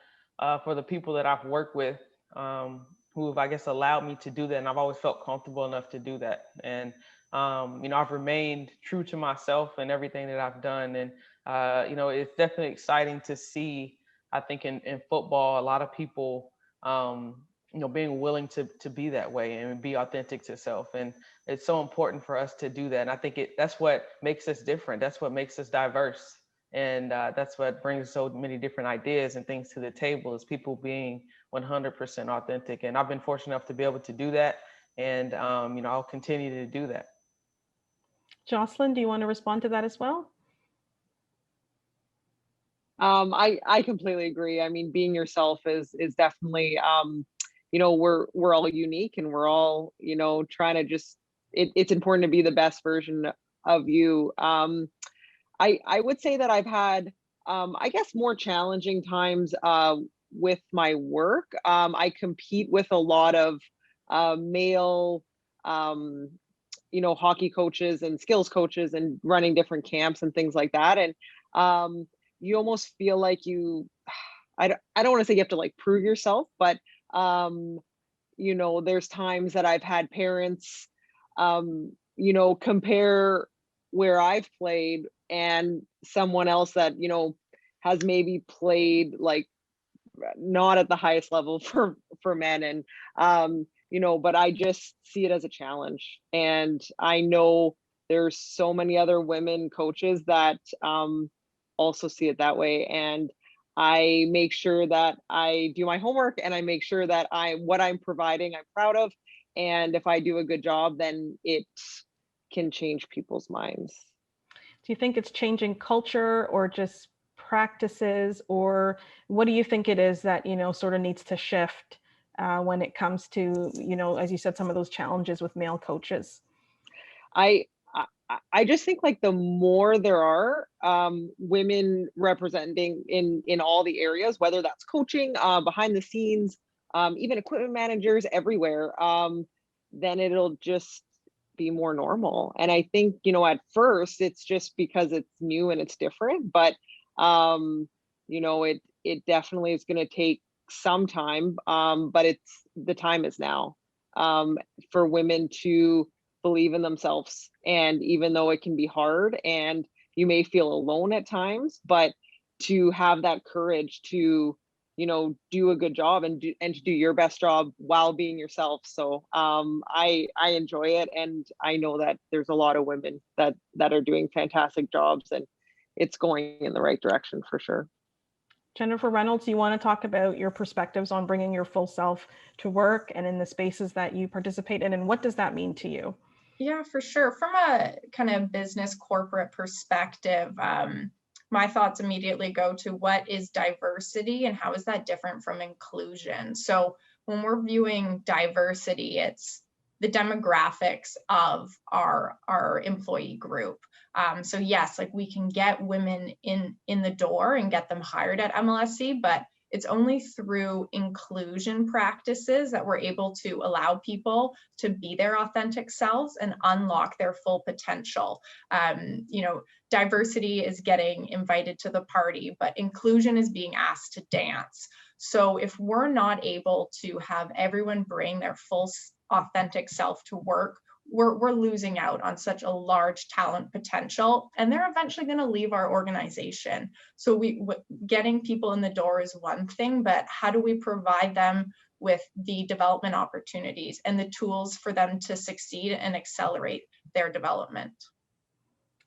for the people that I've worked with, who have, I guess, allowed me to do that. And I've always felt comfortable enough to do that. And you know, I've remained true to myself and everything that I've done. And you know, it's definitely exciting to see. I think in football, a lot of people, you know, being willing to be that way and be authentic to self. And it's so important for us to do that. And I think that's what makes us different. That's what makes us diverse. And that's what brings so many different ideas and things to the table, is people being 100% authentic. And I've been fortunate enough to be able to do that. And, you know, I'll continue to do that. Jocelyne, do you want to respond to that as well? I completely agree. I mean, being yourself is definitely we're all unique, and we're all trying to just it's important to be the best version of you. I would say that I've had I guess more challenging times with my work. I compete with a lot of male hockey coaches and skills coaches and running different camps and things like that. And you almost feel like I don't want to say you have to like prove yourself, but there's times that I've had parents compare where I've played and someone else that has maybe played like not at the highest level for men. And but I just see it as a challenge, and I know there's so many other women coaches that also see it that way. And I make sure that I do my homework, and I make sure that what I'm providing I'm proud of, and if I do a good job, then it can change people's minds. Do you think it's changing culture or just practices, or what do you think it is that, sort of needs to shift when it comes to, as you said, some of those challenges with male coaches? I just think like the more there are women representing in all the areas, whether that's coaching, behind the scenes, even equipment managers everywhere, then it'll just be more normal. And I think, at first it's just because it's new and it's different, but it definitely is going to take some time, but the time is now for women to believe in themselves. And even though it can be hard and you may feel alone at times, but to have that courage to do a good job and to do your best job while being yourself. So I enjoy it, and I know that there's a lot of women that are doing fantastic jobs, and it's going in the right direction for sure. Jennifer Reynolds, you want to talk about your perspectives on bringing your full self to work and in the spaces that you participate in, and what does that mean to you? Yeah, for sure. From a kind of business corporate perspective, my thoughts immediately go to what is diversity and how is that different from inclusion? So when we're viewing diversity, it's the demographics of our employee group. So yes, like we can get women in the door and get them hired at MLSE, but it's only through inclusion practices that we're able to allow people to be their authentic selves and unlock their full potential. Diversity is getting invited to the party, but inclusion is being asked to dance. So if we're not able to have everyone bring their full authentic self to work, we're losing out on such a large talent potential, and they're eventually going to leave our organization. So getting people in the door is one thing, but how do we provide them with the development opportunities and the tools for them to succeed and accelerate their development?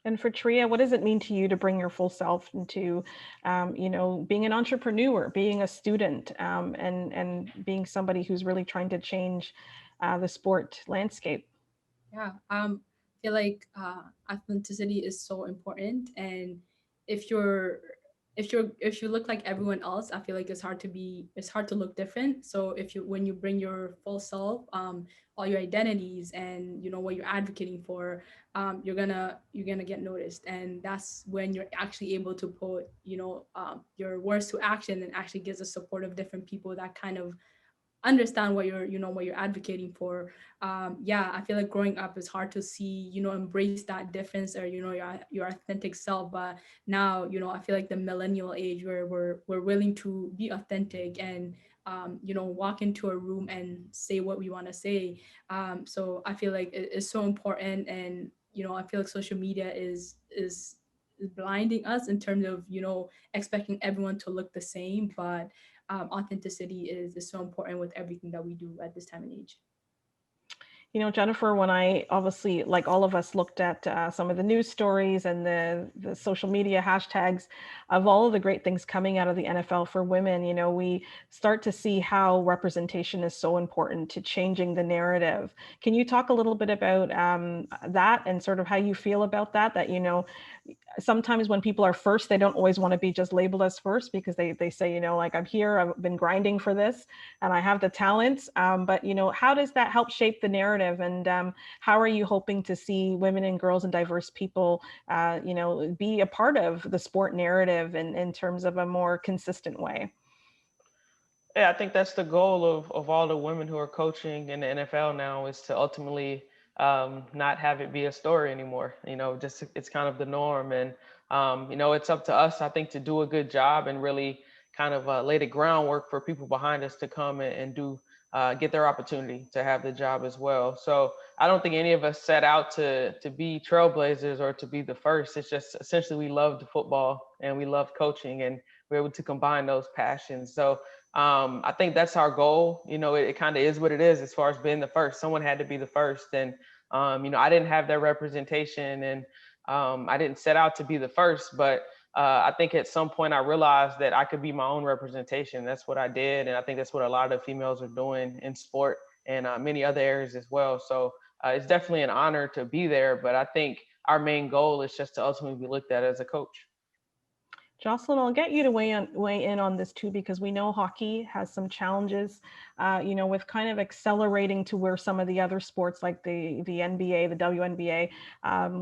And for Fitriya, what does it mean to you to bring your full self into, being an entrepreneur, being a student, and being somebody who's really trying to change the sport landscape? Yeah, I feel like authenticity is so important, and if you look like everyone else, I feel like it's hard to look different. So when you bring your full self, all your identities and what you're advocating for, you're gonna get noticed, and that's when you're actually able to put your words to action, and actually gives the support of different people that kind of understand what you're advocating for. I feel like growing up is hard to see, embrace that difference, or your authentic self. But now, I feel like the millennial age where we're willing to be authentic and walk into a room and say what we want to say. So I feel like it's so important, and I feel like social media is blinding us in terms of expecting everyone to look the same, but authenticity is so important with everything that we do at this time and age. You know, Jennifer, when I obviously, like all of us, looked at some of the news stories and the social media hashtags of all of the great things coming out of the NFL for women, you know, we start to see how representation is so important to changing the narrative. Can you talk a little bit about that and sort of how you feel about that, you know, sometimes when people are first, they don't always want to be just labeled as first because they say, you know, like, I'm here, I've been grinding for this and I have the talents. But, you know, how does that help shape the narrative? And how are you hoping to see women and girls and diverse people, you know, be a part of the sport narrative in terms of a more consistent way? Yeah, I think that's the goal of all the women who are coaching in the NFL now, is to ultimately not have it be a story anymore. You know, just it's kind of the norm. And, you know, it's up to us, I think, to do a good job and really kind of lay the groundwork for people behind us to come and do get their opportunity to have the job as well. So I don't think any of us set out to be trailblazers or to be the first. It's just essentially we love the football and we love coaching, and we're able to combine those passions. So I think that's our goal. You know, it kind of is what it is as far as being the first. Someone had to be the first. And, you know, I didn't have that representation, and I didn't set out to be the first, but I think at some point I realized that I could be my own representation. That's what I did. And I think that's what a lot of females are doing in sport and many other areas as well. So it's definitely an honor to be there, but I think our main goal is just to ultimately be looked at as a coach. Jocelyne, I'll get you to weigh in on this too, because we know hockey has some challenges, you know, with kind of accelerating to where some of the other sports like the NBA, the WNBA,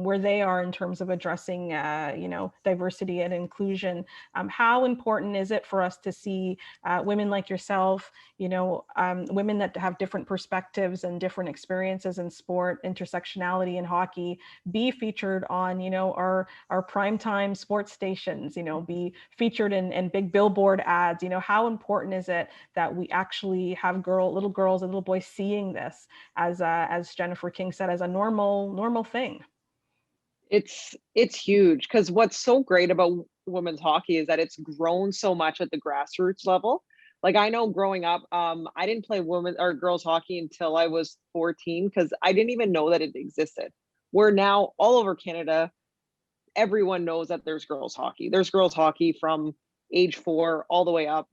where they are in terms of addressing, you know, diversity and inclusion. How important is it for us to see women like yourself, you know, women that have different perspectives and different experiences in sport, intersectionality in hockey, be featured on, you know, our primetime sports stations, you know, be featured in big billboard ads? You know, how important is it that we actually have little girls and little boys seeing this as Jennifer King said, as a normal thing? It's huge, because what's so great about women's hockey is that it's grown so much at the grassroots level. Like, I know growing up, I didn't play women or girls hockey until I was 14, because I didn't even know that it existed. Where now all over Canada, everyone knows that there's girls hockey. There's girls hockey from age 4 all the way up,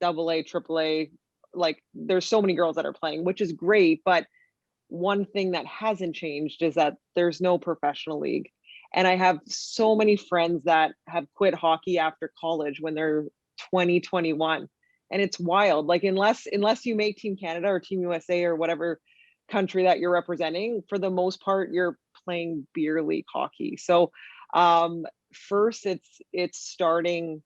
AA, AAA. Like, there's so many girls that are playing, which is great. But one thing that hasn't changed is that there's no professional league. And I have so many friends that have quit hockey after college when they're 20, 21. And it's wild. Like, unless you make Team Canada or Team USA or whatever country that you're representing, for the most part, you're playing beer league hockey. So first, it's starting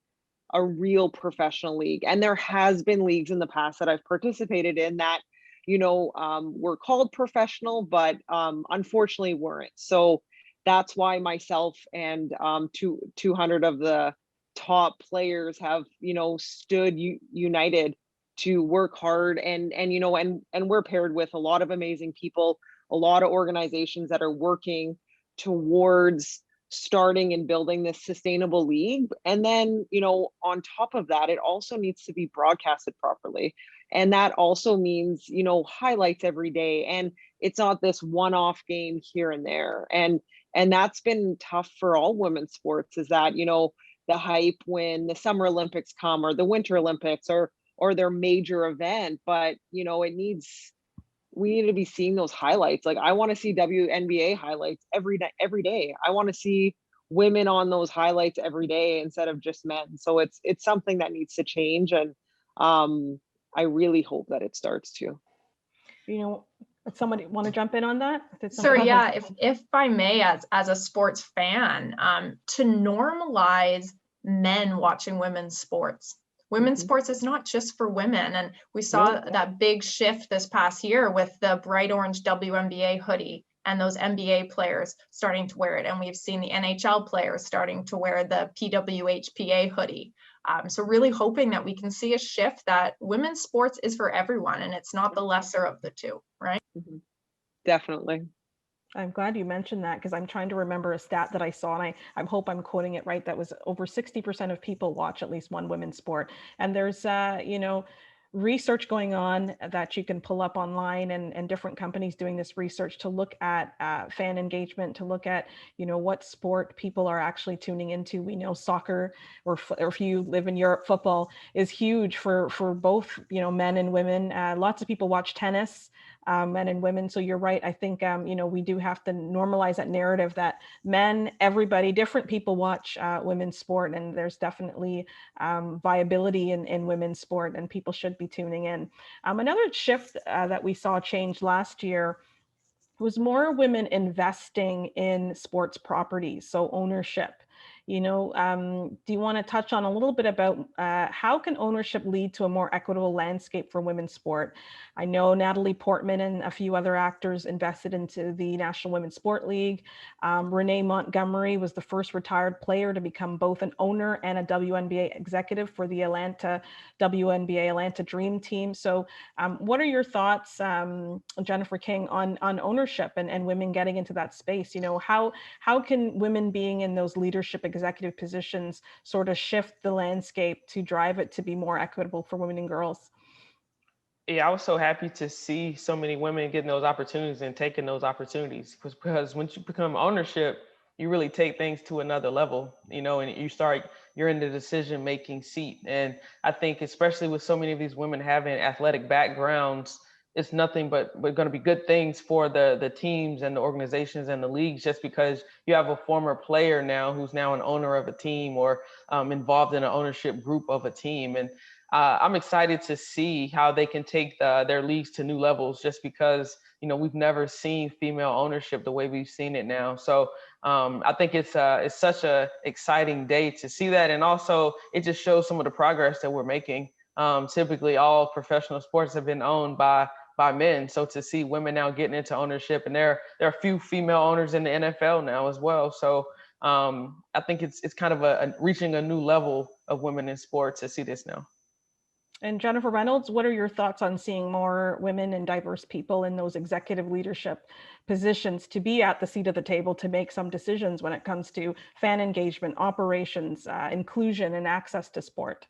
a real professional league. And there has been leagues in the past that I've participated in that, you know, were called professional, but unfortunately weren't. So that's why myself and 200 of the top players have, you know, stood united to work hard, and you know, and we're paired with a lot of amazing people, a lot of organizations that are working towards starting and building this sustainable league. And then, you know, on top of that, it also needs to be broadcasted properly. And that also means, you know, highlights every day. And it's not this one-off game here and there. And that's been tough for all women's sports, is that, you know, the hype when the Summer Olympics come or the Winter Olympics or their major event. But, you know, we need to be seeing those highlights. Like, I want to see WNBA highlights every day. I want to see women on those highlights every day instead of just men. So it's something that needs to change. And I really hope that it starts to. You know, somebody want to jump in on that? Sure, yeah, if I may, as a sports fan, to normalize men watching women's sports. Women's sports is not just for women. And we saw that big shift this past year with the bright orange WNBA hoodie and those NBA players starting to wear it. And we've seen the NHL players starting to wear the PWHPA hoodie. So really hoping that we can see a shift that women's sports is for everyone and it's not the lesser of the two, right? Mm-hmm. Definitely. I'm glad you mentioned that, because I'm trying to remember a stat that I saw, and I hope I'm quoting it right. That was over 60% of people watch at least one women's sport. And there's, you know, research going on that you can pull up online, and different companies doing this research to look at fan engagement, to look at, you know, what sport people are actually tuning into. We know soccer, or if you live in Europe, football is huge for both, you know, men and women. Lots of people watch tennis, men and women. So you're right. I think, you know, we do have to normalize that narrative that men, everybody, different people watch women's sport, and there's definitely viability in women's sport, and people should be tuning in. Another shift that we saw change last year was more women investing in sports properties, so ownership. You know, do you want to touch on a little bit about how can ownership lead to a more equitable landscape for women's sport? I know Natalie Portman and a few other actors invested into the National Women's Sport League. Renee Montgomery was the first retired player to become both an owner and a WNBA executive for the WNBA Atlanta Dream Team. So what are your thoughts, Jennifer King, on ownership and women getting into that space? You know, how can women being in those leadership executive positions sort of shift the landscape to drive it to be more equitable for women and girls? Yeah, I was so happy to see so many women getting those opportunities and taking those opportunities, because once you become ownership, you really take things to another level, you know, and you're in the decision-making seat. And I think especially with so many of these women having athletic backgrounds, it's nothing but going to be good things for the teams and the organizations and the leagues, just because you have a former player now who's now an owner of a team, or involved in an ownership group of a team. And I'm excited to see how they can take their leagues to new levels, just because, you know, we've never seen female ownership the way we've seen it now. So I think it's such a exciting day to see that. And also it just shows some of the progress that we're making. Typically all professional sports have been owned by men. So to see women now getting into ownership, and there are a few female owners in the NFL now as well. So I think it's kind of reaching a new level of women in sports to see this now. And Jennifer Reynolds, what are your thoughts on seeing more women and diverse people in those executive leadership positions to be at the seat of the table to make some decisions when it comes to fan engagement, operations, inclusion, and access to sport?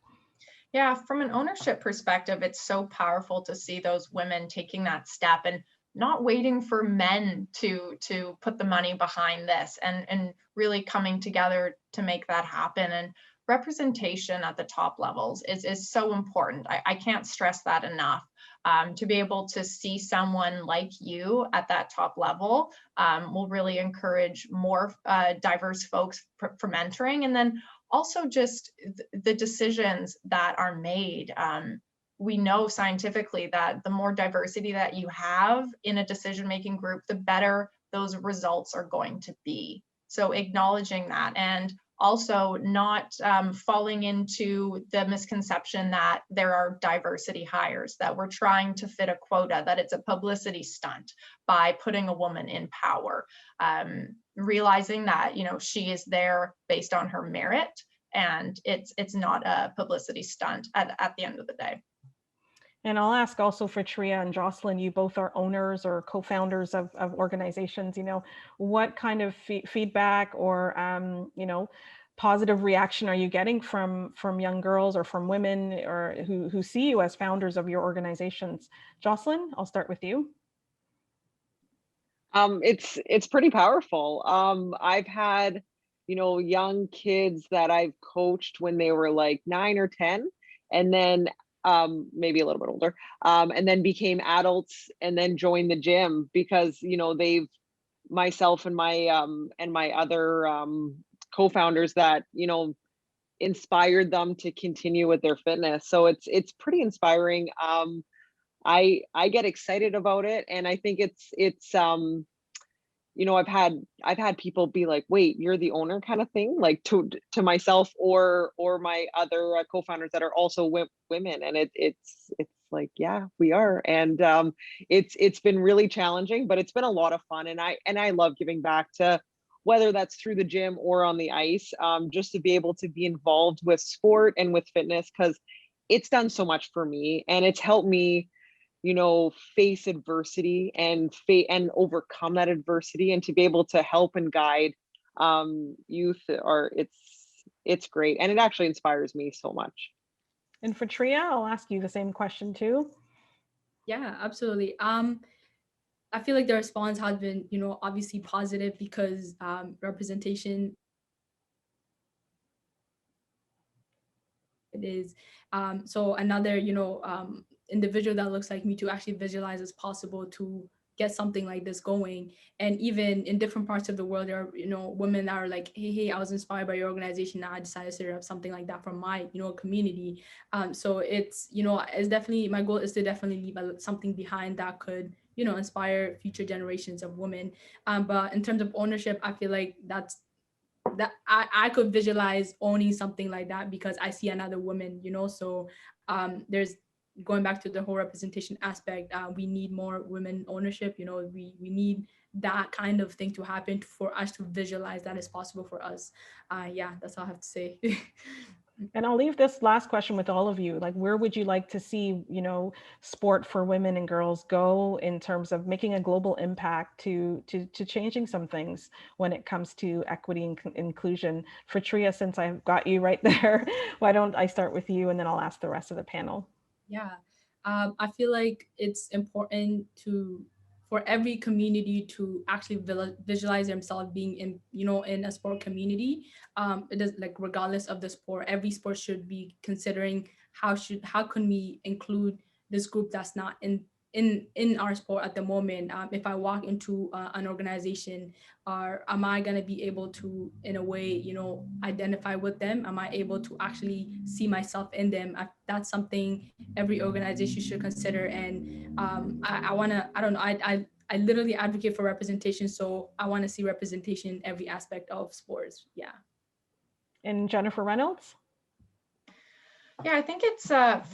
Yeah, from an ownership perspective, it's so powerful to see those women taking that step and not waiting for men to put the money behind this, and really coming together to make that happen. And representation at the top levels is so important. I can't stress that enough. To be able to see someone like you at that top level will really encourage more diverse folks for mentoring. And then also just the decisions that are made. We know scientifically that the more diversity that you have in a decision-making group, the better those results are going to be. So acknowledging that, and also not falling into the misconception that there are diversity hires, that we're trying to fit a quota, that it's a publicity stunt by putting a woman in power. Realizing that, you know, she is there based on her merit, and it's not a publicity stunt at the end of the day. And I'll ask also for Fitriya and Jocelyne, you both are owners or co-founders of organizations. You know, what kind of feedback or, you know, positive reaction are you getting from young girls or from women or who see you as founders of your organizations? Jocelyne, I'll start with you. It's pretty powerful. I've had, you know, young kids that I've coached when they were like 9 or 10, and then maybe a little bit older, and then became adults and then joined the gym because, you know, myself and my other co-founders that, you know, inspired them to continue with their fitness. So it's pretty inspiring. I get excited about it, and I think it's you know, I've had people be like, wait, you're the owner, kind of thing, like to myself or my other co-founders that are also women. And it's like, yeah, we are. And it's been really challenging, but it's been a lot of fun. And I love giving back to, whether that's through the gym or on the ice, just to be able to be involved with sport and with fitness, because it's done so much for me, and it's helped me, you know, face adversity and overcome that adversity, and to be able to help and guide youth, it's great, and it actually inspires me so much. And Fitriya, I'll ask you the same question too. Yeah, absolutely. I feel like the response has been, obviously positive because representation it is. So another, individual that looks like me to actually visualize as possible to get something like this going. And even in different parts of the world, there are, women that are like, hey, I was inspired by your organization. Now I decided to set up something like that from my, community. So it's, it's definitely, my goal is to definitely leave something behind that could, inspire future generations of women. But in terms of ownership, I feel like that I could visualize owning something like that because I see another woman, so there's going back to the whole representation aspect. We need more women ownership, we need that kind of thing to happen for us to visualize that is possible for us. Yeah, that's all I have to say. And I'll leave this last question with all of you. Like, where would you like to see, sport for women and girls go in terms of making a global impact to changing some things when it comes to equity and inclusion? Fitriya, since I've got you right there, why don't I start with you and then I'll ask the rest of the panel. Yeah, I feel like it's important for every community to actually visualize themselves being in, in a sport community. It is like regardless of the sport, every sport should be considering how can we include this group that's not in our sport at the moment. If I walk into an organization, or am I going to be able to, in a way, identify with them? Am I able to actually see myself in them? That's something every organization should consider. And I want to, I don't know, I literally advocate for representation. So I want to see representation in every aspect of sports. Yeah. And Jennifer Reynolds? Yeah, I think it's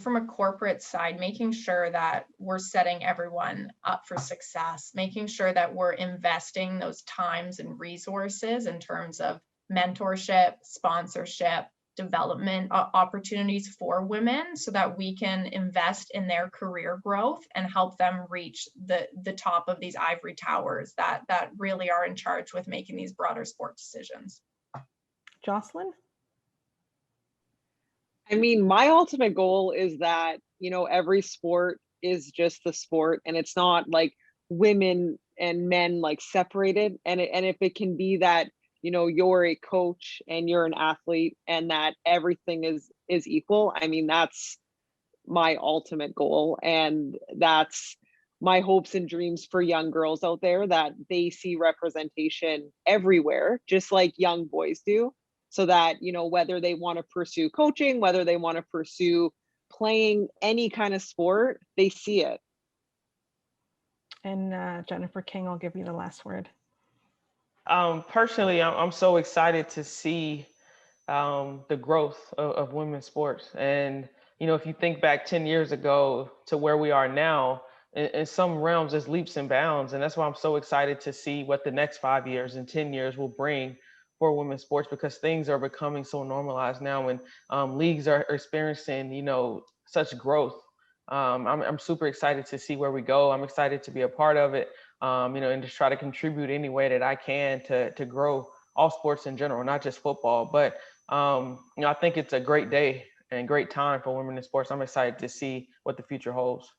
from a corporate side, making sure that we're setting everyone up for success, making sure that we're investing those times and resources in terms of mentorship, sponsorship, development opportunities for women so that we can invest in their career growth and help them reach the top of these ivory towers that really are in charge with making these broader sport decisions. Jocelyne? I mean, my ultimate goal is that, every sport is just the sport and it's not like women and men like separated. And if it can be that, you're a coach and you're an athlete and that everything is equal. I mean, that's my ultimate goal. And that's my hopes and dreams for young girls out there, that they see representation everywhere, just like young boys do. So that, whether they want to pursue coaching, whether they want to pursue playing any kind of sport, they see it. And Jennifer King, I'll give you the last word. Personally, I'm so excited to see the growth of women's sports. And, if you think back 10 years ago to where we are now, in some realms, there's leaps and bounds. And that's why I'm so excited to see what the next 5 years and 10 years will bring for women's sports, because things are becoming so normalized now and leagues are experiencing, such growth. I'm super excited to see where we go. I'm excited to be a part of it, and just try to contribute any way that I can to grow all sports in general, not just football. But, I think it's a great day and great time for women in sports. I'm excited to see what the future holds.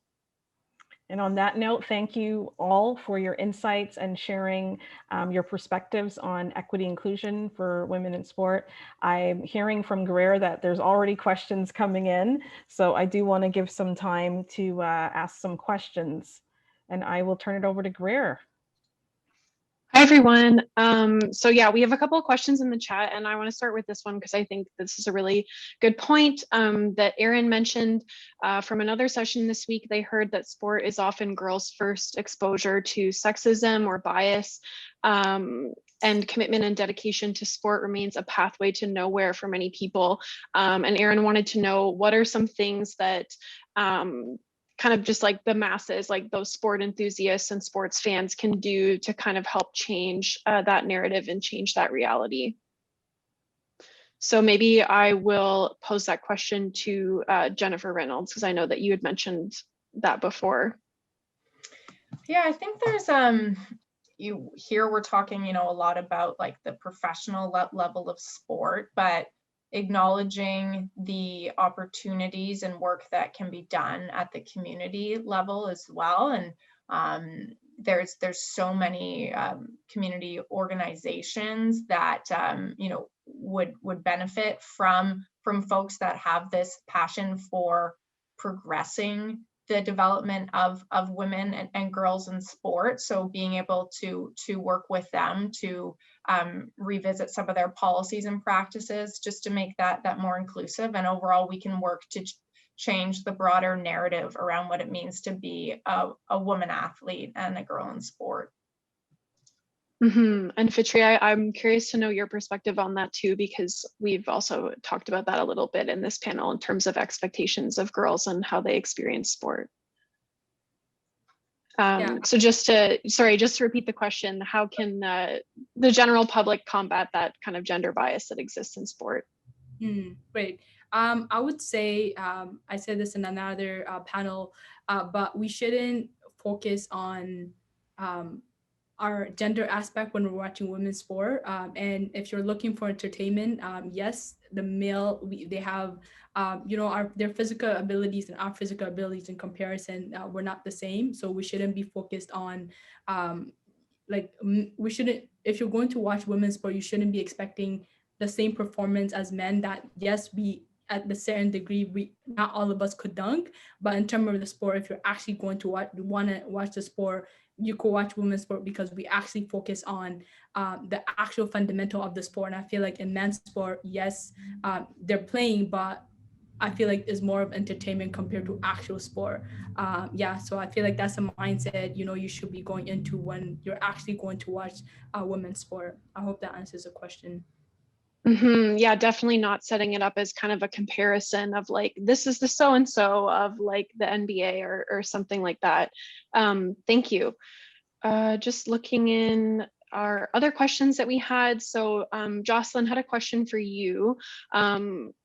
And on that note, thank you all for your insights and sharing your perspectives on equity inclusion for women in sport. I'm hearing from Greer that there's already questions coming in, so I do want to give some time to ask some questions. And I will turn it over to Greer. Hi, everyone. So yeah, we have a couple of questions in the chat, and I want to start with this one because I think this is a really good point that Erin mentioned from another session this week. They heard that sport is often girls' first exposure to sexism or bias, and commitment and dedication to sport remains a pathway to nowhere for many people. And Erin wanted to know, what are some things that kind of just like the masses, like those sport enthusiasts and sports fans, can do to kind of help change that narrative and change that reality. So maybe I will pose that question to Jennifer Reynolds, because I know that you had mentioned that before. Yeah, I think there's we're talking, a lot about like the professional level of sport, but acknowledging the opportunities and work that can be done at the community level as well. And there's so many community organizations that would benefit from folks that have this passion for progressing the development of women and girls in sport. So being able to work with them to revisit some of their policies and practices just to make that more inclusive. And overall, we can work to change the broader narrative around what it means to be a woman athlete and a girl in sport. And Fitriya, I'm curious to know your perspective on that too, because we've also talked about that a little bit in this panel in terms of expectations of girls and how they experience sport. So just to repeat the question, how can the general public combat that kind of gender bias that exists in sport? Great. I would say, I said this in another panel, but we shouldn't focus on our gender aspect when we're watching women's sport. And if you're looking for entertainment, yes, the male, they have, their physical abilities and our physical abilities in comparison, we're not the same. So we shouldn't be focused on, we shouldn't, if you're going to watch women's sport, you shouldn't be expecting the same performance as men. That yes, we, at the certain degree, not all of us could dunk, but in terms of the sport, if you're actually going to want to watch the sport, you could watch women's sport because we actually focus on the actual fundamental of the sport. And I feel like in men's sport, yes, they're playing, but I feel like it's more of entertainment compared to actual sport. So I feel like that's a mindset, you should be going into when you're actually going to watch women's sport. I hope that answers the question. Yeah, definitely not setting it up as kind of a comparison of like, this is the so-and-so of like the NBA or something like that. Thank you. Just looking in our other questions that we had. So Jocelyne had a question for you.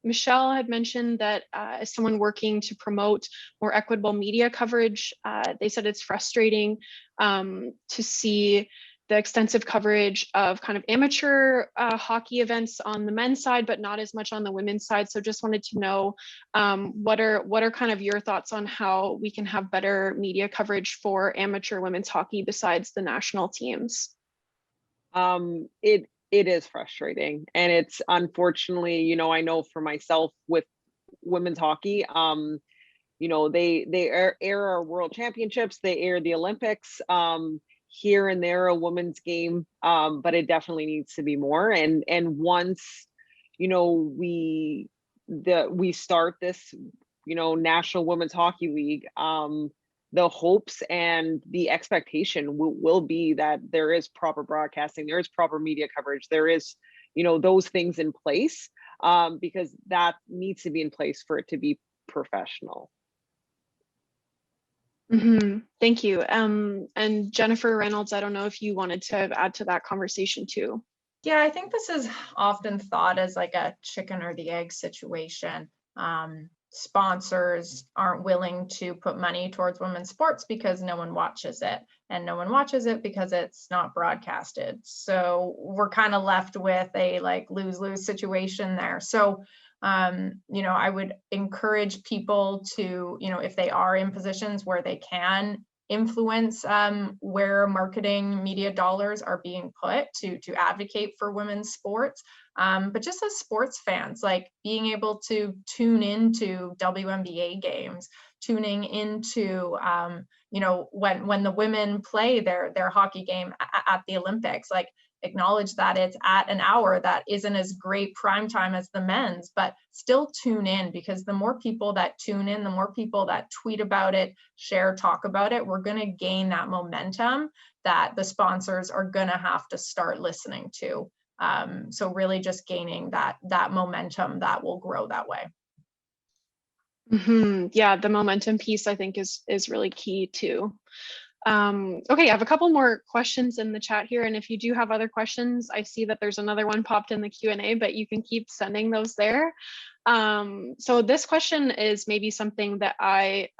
Michelle had mentioned that as someone working to promote more equitable media coverage, they said it's frustrating to see the extensive coverage of kind of amateur hockey events on the men's side, but not as much on the women's side. So just wanted to know what are kind of your thoughts on how we can have better media coverage for amateur women's hockey besides the national teams? It is frustrating, and it's unfortunately, I know for myself with women's hockey, they air our world championships, they air the Olympics. Here and there a women's game, but it definitely needs to be more. And once we start this National Women's Hockey League, the hopes and the expectation will be that there is proper broadcasting, there is proper media coverage, there is those things in place, because that needs to be in place for it to be professional. Thank you. And Jennifer Reynolds, I don't know if you wanted to add to that conversation too. Yeah, I think this is often thought as like a chicken or the egg situation. Sponsors aren't willing to put money towards women's sports because no one watches it, and no one watches it because it's not broadcasted. So we're kind of left with a like lose-lose situation there. So I would encourage people to, if they are in positions where they can influence where marketing media dollars are being put to advocate for women's sports. But just as sports fans, like being able to tune into WNBA games, tuning into, when the women play their hockey game at the Olympics, like acknowledge that it's at an hour that isn't as great prime time as the men's, but still tune in, because the more people that tune in, the more people that tweet about it, share, talk about it, we're going to gain that momentum that the sponsors are going to have to start listening to. So really just gaining that momentum that will grow that way. Yeah, the momentum piece I think is really key too. Okay, I have a couple more questions in the chat here, and if you do have other questions, I see that there's another one popped in the Q&A, but you can keep sending those there. So this question is maybe something that I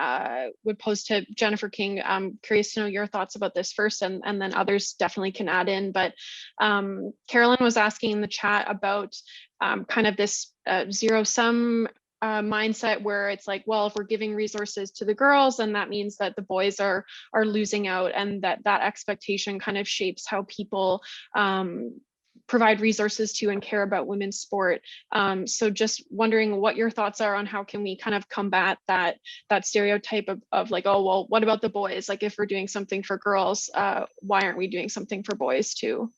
would pose to Jennifer King. I'm curious to know your thoughts about this first, and then others definitely can add in. But Carolyn was asking in the chat about kind of this zero-sum mindset where it's like, well, if we're giving resources to the girls, then that means that the boys are losing out, and that expectation kind of shapes how people provide resources to and care about women's sport. So just wondering what your thoughts are on how can we kind of combat that stereotype of like, oh, well, what about the boys? Like, if we're doing something for girls, why aren't we doing something for boys too?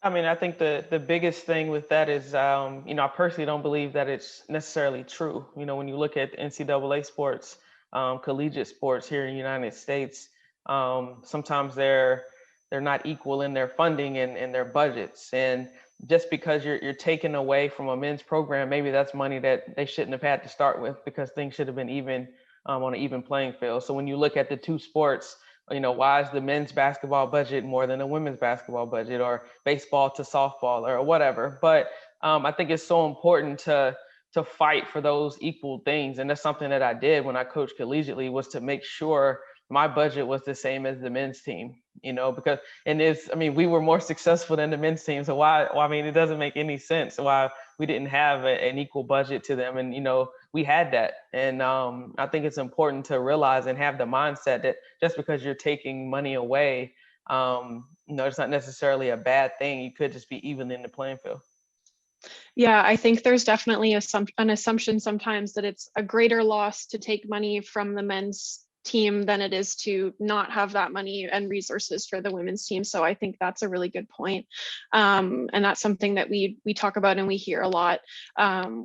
I mean, I think the biggest thing with that is, you know, I personally don't believe that it's necessarily true. You know, when you look at NCAA sports, collegiate sports here in the United States, sometimes they're not equal in their funding and their budgets. And just because you're taking away from a men's program, maybe that's money that they shouldn't have had to start with, because things should have been even on an even playing field. So when you look at the two sports, you know, why is the men's basketball budget more than the women's basketball budget, or baseball to softball, or whatever? But I think it's so important to fight for those equal things. And that's something that I did when I coached collegiately, was to make sure my budget was the same as the men's team, you know, because, and it's, I mean, we were more successful than the men's team. So why, I mean, it doesn't make any sense why we didn't have an equal budget to them. And, you know, we had that. And I think it's important to realize and have the mindset that just because you're taking money away, you know, it's not necessarily a bad thing. You could just be even in the playing field. Yeah, I think there's definitely an assumption sometimes that it's a greater loss to take money from the men's team than it is to not have that money and resources for the women's team. So I think that's a really good point. And that's something that we talk about and we hear a lot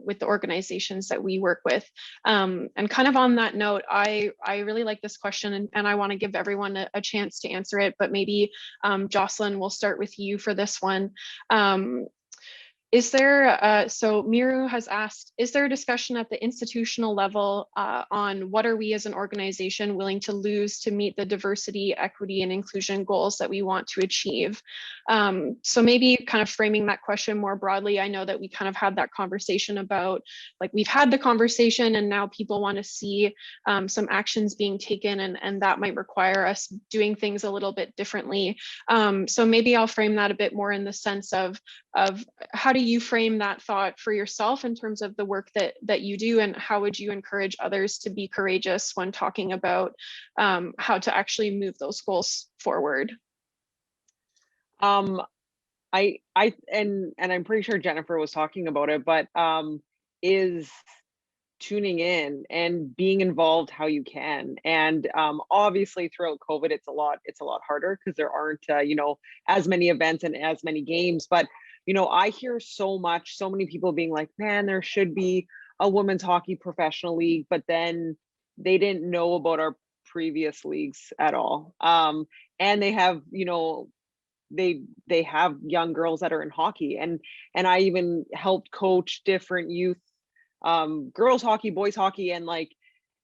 with the organizations that we work with. And kind of on that note, I really like this question, and I want to give everyone a chance to answer it, but maybe Jocelyne, we'll start with you for this one. Is there, so Miru has asked, is there a discussion at the institutional level on what are we as an organization willing to lose to meet the diversity, equity, and inclusion goals that we want to achieve? So maybe kind of framing that question more broadly, I know that we kind of had that conversation about, like, we've had the conversation and now people want to see some actions being taken, and that might require us doing things a little bit differently. So maybe I'll frame that a bit more in the sense of how do you frame that thought for yourself in terms of the work that you do, and how would you encourage others to be courageous when talking about how to actually move those goals forward? And I'm pretty sure Jennifer was talking about it, but is tuning in and being involved how you can. And obviously throughout COVID, it's a lot harder because there aren't you know, as many events and as many games. But you know, I hear so many people being like, man, there should be a women's hockey professional league, but then they didn't know about our previous leagues at all. And they have, you know, they have young girls that are in hockey, and I even helped coach different youth girls hockey, boys hockey, and like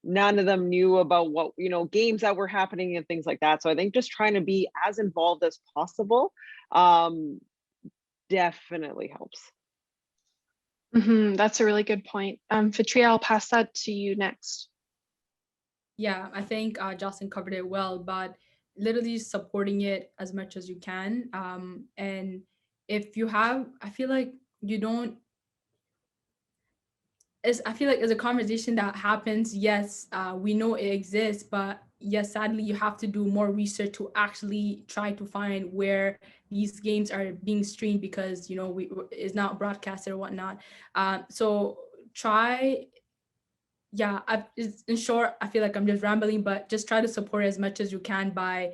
none of them knew about what, you know, games that were happening and things like that. So I think just trying to be as involved as possible definitely helps. That's a really good point. Fitriya, I'll pass that to you next. Yeah, I think Jocelyne covered it well, but literally supporting it as much as you can. And if you have, I feel like it's a conversation that happens. Yes, we know it exists, but yes, sadly, you have to do more research to actually try to find where these games are being streamed, because, you know, it's not broadcasted or whatnot. So try. Yeah, in short, I feel like I'm just rambling, but just try to support as much as you can by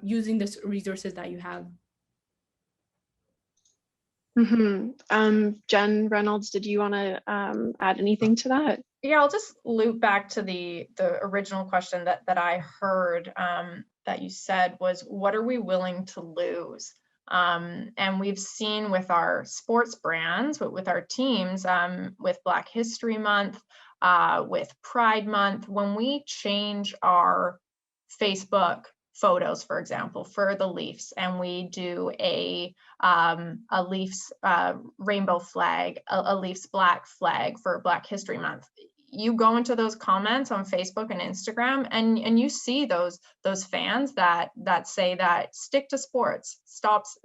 using the resources that you have. Jen Reynolds, did you want to add anything to that? Yeah, I'll just loop back to the original question that I heard that you said was, what are we willing to lose? And we've seen with our sports brands, with our teams, with Black History Month, with Pride Month, when we change our Facebook photos, for example, for the Leafs, and we do a Leafs rainbow flag, a Leafs black flag for Black History Month. You go into those comments on Facebook and Instagram, and you see those fans that say that stick to sports, stops,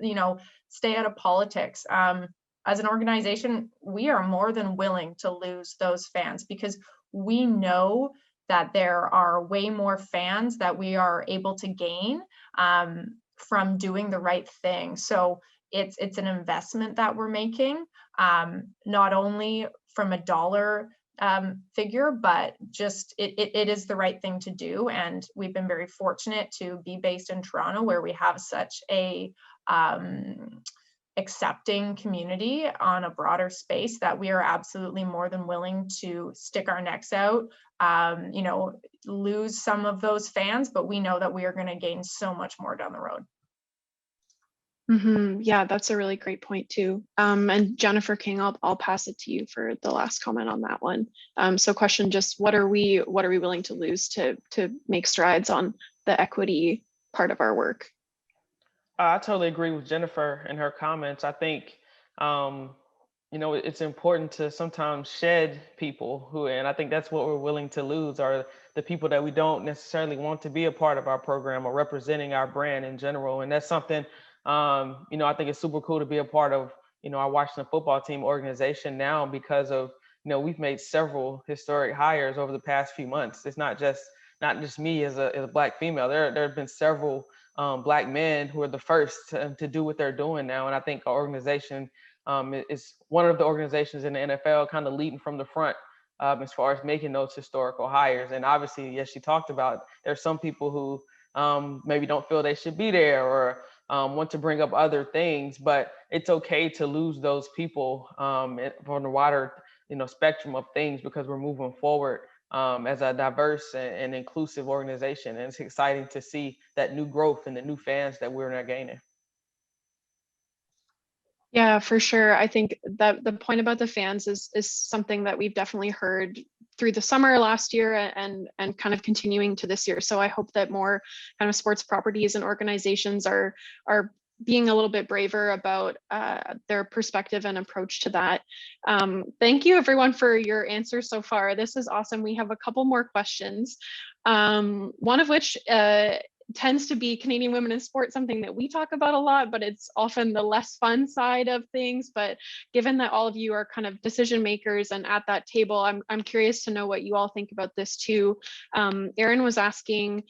stay out of politics. As an organization, we are more than willing to lose those fans because we know that there are way more fans that we are able to gain from doing the right thing. So it's an investment that we're making, not only from a dollar figure, but just it is the right thing to do. And we've been very fortunate to be based in Toronto, where we have such a accepting community on a broader space that we are absolutely more than willing to stick our necks out, lose some of those fans, but we know that we are going to gain so much more down the road. Yeah, that's a really great point too. And Jennifer King, I'll pass it to you for the last comment on that one. So question, just what are we willing to lose to make strides on the equity part of our work? I totally agree with Jennifer and her comments. I think, it's important to sometimes shed people and I think that's what we're willing to lose, are the people that we don't necessarily want to be a part of our program or representing our brand in general. And that's something, I think it's super cool to be a part of, our Washington football team organization now because of, we've made several historic hires over the past few months. It's not just me as a Black female. There have been several Black men who are the first to do what they're doing now. And I think our organization is one of the organizations in the NFL kind of leading from the front as far as making those historical hires. And obviously, as she talked about, there's some people who maybe don't feel they should be there or want to bring up other things, but it's okay to lose those people from the wider, spectrum of things because we're moving forward as a diverse and inclusive organization. And it's exciting to see that new growth and the new fans that we're now gaining. Yeah, for sure. I think that the point about the fans is something that we've definitely heard through the summer last year and kind of continuing to this year. So I hope that more kind of sports properties and organizations are being a little bit braver about their perspective and approach to that. Thank you everyone for your answers so far. This is awesome. We have a couple more questions. One of which tends to be Canadian women in sport, something that we talk about a lot, but it's often the less fun side of things. But given that all of you are kind of decision makers and at that table, I'm curious to know what you all think about this too. Erin was asking,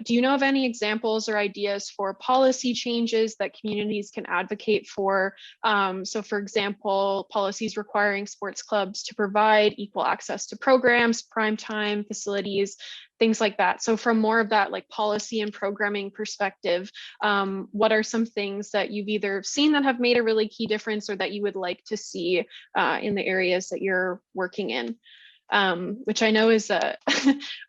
do you know of any examples or ideas for policy changes that communities can advocate for? So for example, policies requiring sports clubs to provide equal access to programs, prime time facilities, things like that. So from more of that like policy and programming perspective, what are some things that you've either seen that have made a really key difference or that you would like to see in the areas that you're working in? Which I know is a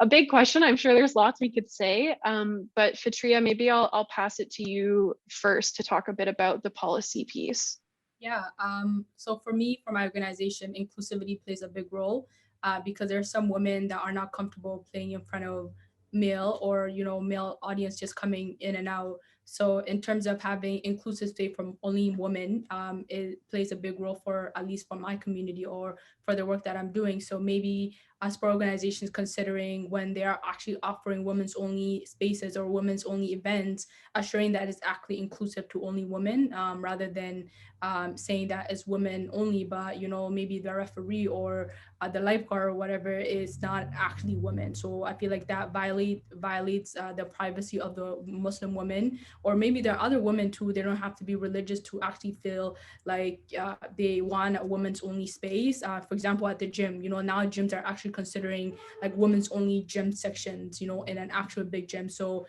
big question. I'm sure there's lots we could say, but Fitriya, maybe I'll pass it to you first to talk a bit about the policy piece. Yeah, so for me, for my organization, inclusivity plays a big role. Because there are some women that are not comfortable playing in front of male or male audience just coming in and out. So in terms of having inclusive space from only women, it plays a big role for at least for my community or for the work that I'm doing. So maybe sport organizations considering when they are actually offering women's only spaces or women's only events, assuring that it's actually inclusive to only women rather than saying that it's women only, but maybe the referee or the lifeguard or whatever is not actually women. So I feel like that violates the privacy of the Muslim women, or maybe there are other women too. They don't have to be religious to actually feel like they want a women's only space. For example, at the gym, now gyms are actually considering like women's only gym sections, in an actual big gym. So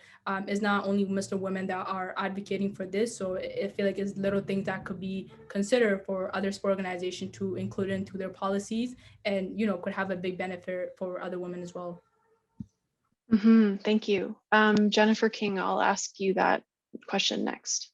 it's not only Muslim women that are advocating for this. So I feel like it's little things that could be considered for other sport organizations to include into their policies and could have a big benefit for other women as well. Thank you. Jennifer King, I'll ask you that question next.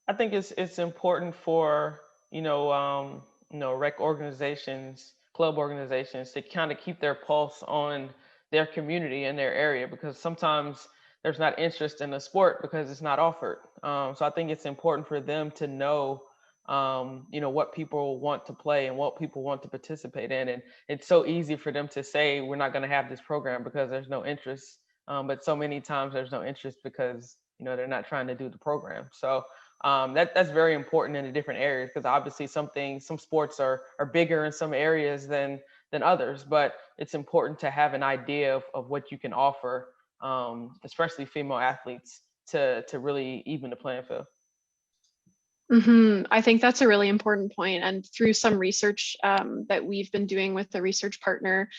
I think it's important for rec organizations, club organizations to kind of keep their pulse on their community and their area, because sometimes there's not interest in the sport because it's not offered. So I think it's important for them to know, what people want to play and what people want to participate in. And it's so easy for them to say, we're not going to have this program because there's no interest. But so many times there's no interest because, they're not trying to do the program. So that's very important in the different areas, because obviously some sports are bigger in some areas than others, but it's important to have an idea of what you can offer, especially female athletes, to really even the playing field. I think that's a really important point. And through some research that we've been doing with the research partner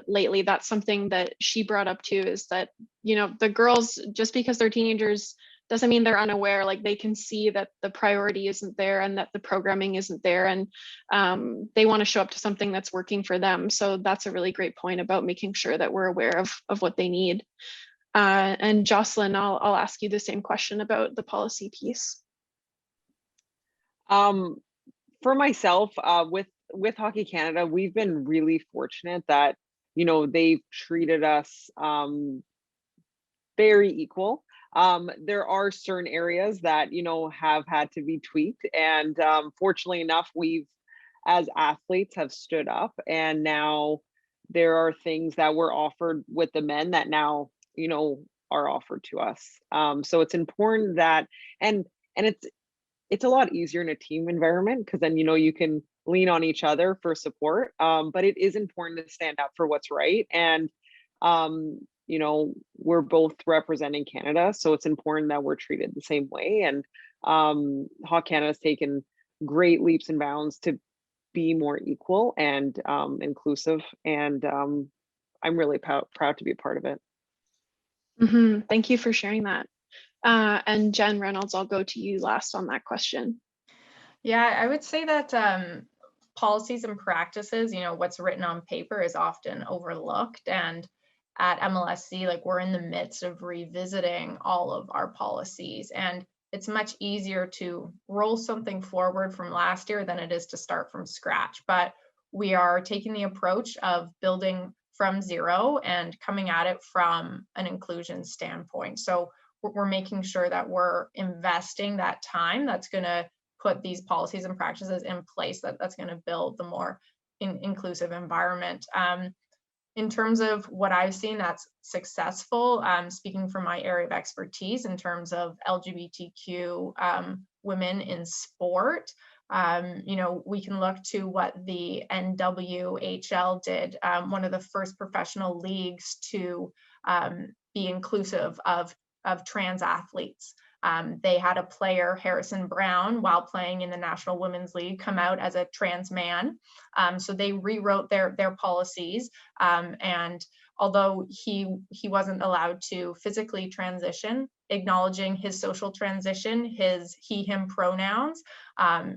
lately, that's something that she brought up too, is that, the girls, just because they're teenagers, doesn't mean they're unaware. Like, they can see that the priority isn't there and that the programming isn't there, and they want to show up to something that's working for them. So that's a really great point about making sure that we're aware of what they need. And Jocelyne, I'll ask you the same question about the policy piece. For myself, with Hockey Canada, we've been really fortunate that, they've treated us very equal. There are certain areas that, have had to be tweaked. And fortunately enough, we've, as athletes, have stood up. And now there are things that were offered with the men that now, are offered to us. So it's important that, and it's a lot easier in a team environment, because then, you can lean on each other for support. But it is important to stand up for what's right. And, we're both representing Canada, so it's important that we're treated the same way. And Hockey Canada has taken great leaps and bounds to be more equal and inclusive. And I'm really proud to be a part of it. Thank you for sharing that. And Jen Reynolds, I'll go to you last on that question. Yeah, I would say that policies and practices, what's written on paper is often overlooked. And at MLSE, like, we're in the midst of revisiting all of our policies. And it's much easier to roll something forward from last year than it is to start from scratch. But we are taking the approach of building from zero and coming at it from an inclusion standpoint. So we're making sure that we're investing that time that's going to put these policies and practices in place that's going to build the more inclusive environment. In terms of what I've seen that's successful, speaking from my area of expertise in terms of LGBTQ women in sport, we can look to what the NWHL did, one of the first professional leagues to be inclusive of trans athletes. They had a player, Harrison Brown, while playing in the National Women's League, come out as a trans man. So they rewrote their policies. And although he wasn't allowed to physically transition, acknowledging his social transition, his he/him pronouns,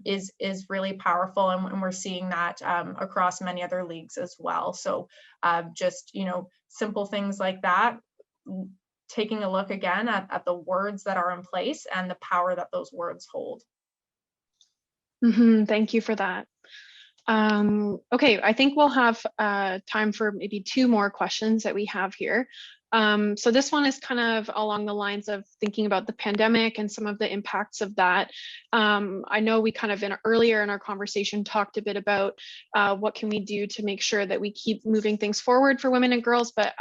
is really powerful. And we're seeing that across many other leagues as well. So just, simple things like that, taking a look again at the words that are in place and the power that those words hold. Thank you for that. Okay, I think we'll have time for maybe two more questions that we have here. So this one is kind of along the lines of thinking about the pandemic and some of the impacts of that. I know we kind of earlier in our conversation talked a bit about what can we do to make sure that we keep moving things forward for women and girls, but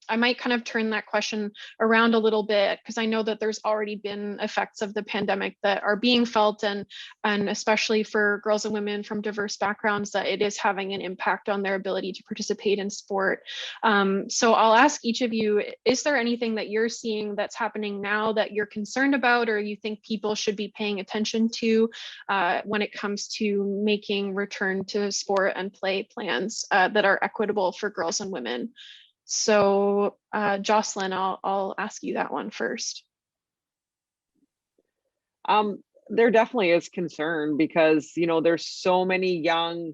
I might kind of turn that question around a little bit, because I know that there's already been effects of the pandemic that are being felt, and especially for girls and women from diverse backgrounds, that it is having an impact on their ability to participate in sport. So I'll ask each of you, is there anything that you're seeing that's happening now that you're concerned about, or you think people should be paying attention to when it comes to making return to sport and play plans that are equitable for girls and women? So Jocelyne, I'll ask you that one first. There definitely is concern, because there's so many young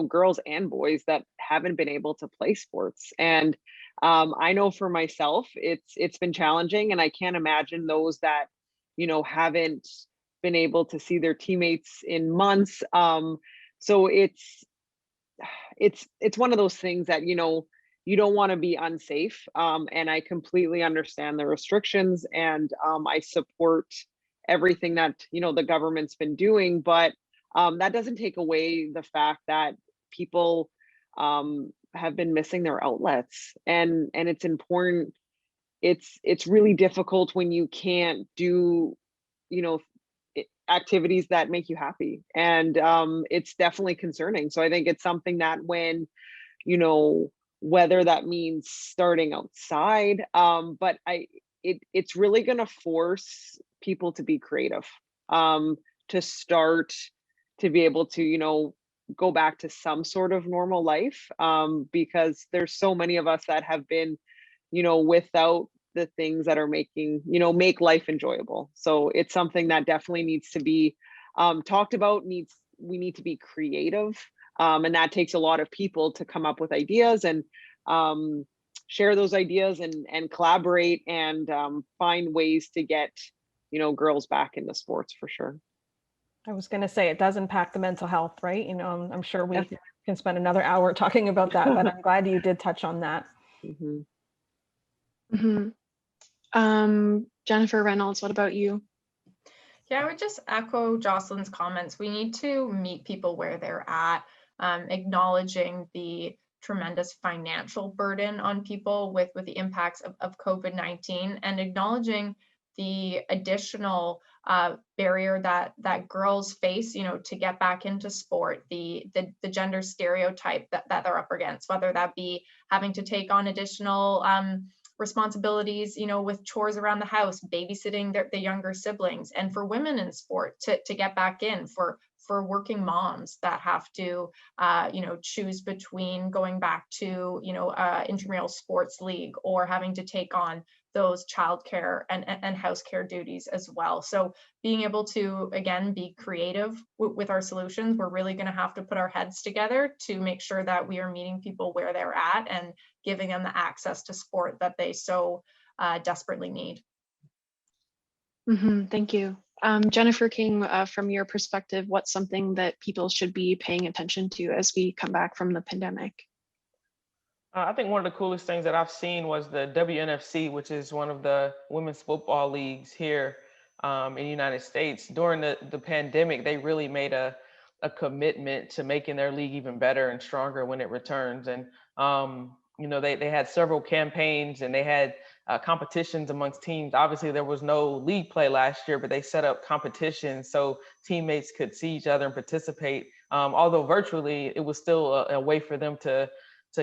girls and boys that haven't been able to play sports. And I know for myself it's been challenging, and I can't imagine those that haven't been able to see their teammates in months. So it's one of those things that you don't want to be unsafe. And I completely understand the restrictions, and I support everything that, you know, the government's been doing, but that doesn't take away the fact that people have been missing their outlets, and it's important. It's really difficult when you can't do, you know, activities that make you happy, and it's definitely concerning. So I think it's something that when, you know, whether that means starting outside, but it's really going to force people to be creative, to start to be able to, you know, go back to some sort of normal life, because there's so many of us that have been, you know, without the things that are making, you know, make life enjoyable. So it's something that definitely needs to be talked about. We need to be creative, and that takes a lot of people to come up with ideas and share those ideas and collaborate and find ways to get, you know, girls back into sports for sure. I was going to say it does impact the mental health, right? You know, I'm sure we can spend another hour talking about that, but I'm glad you did touch on that. Mm-hmm. Mm-hmm. Jennifer Reynolds, what about you? Yeah, I would just echo Jocelyne's comments. We need to meet people where they're at, acknowledging the tremendous financial burden on people with the impacts of COVID-19, and acknowledging the additional barrier that girls face, you know, to get back into sport, the gender stereotype that they're up against, whether that be having to take on additional responsibilities, you know, with chores around the house, babysitting the younger siblings, and for women in sport to get back in, for working moms that have to, you know, choose between going back to, you know, intramural sports league or having to take on those childcare and house care duties as well. So being able to, again, be creative with our solutions, we're really going to have to put our heads together to make sure that we are meeting people where they're at and giving them the access to sport that they so desperately need. Mm-hmm. Thank you. Jennifer King, from your perspective, what's something that people should be paying attention to as we come back from the pandemic? I think one of the coolest things that I've seen was the WNFC, which is one of the women's football leagues here in the United States. During the pandemic, they really made a commitment to making their league even better and stronger when it returns. And, you know, they had several campaigns, and they had competitions amongst teams. Obviously, there was no league play last year, but they set up competitions so teammates could see each other and participate. Although virtually, it was still a way for them to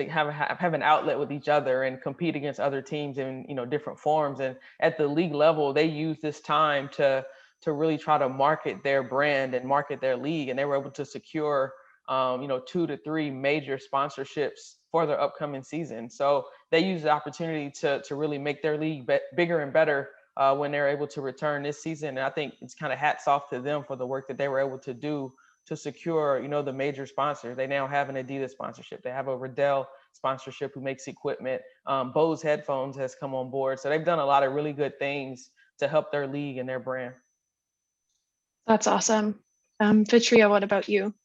have an outlet with each other and compete against other teams in, you know, different forms. And at the league level, they used this time to really try to market their brand and market their league, and they were able to secure you know, 2 to 3 major sponsorships for their upcoming season. So they used the opportunity to really make their league bigger and better when they're able to return this season. And I think it's kind of hats off to them for the work that they were able to do to secure, you know, the major sponsors. They now have an Adidas sponsorship. They have a Riddell sponsorship who makes equipment. Bose headphones has come on board. So they've done a lot of really good things to help their league and their brand. That's awesome. Fitriya, what about you?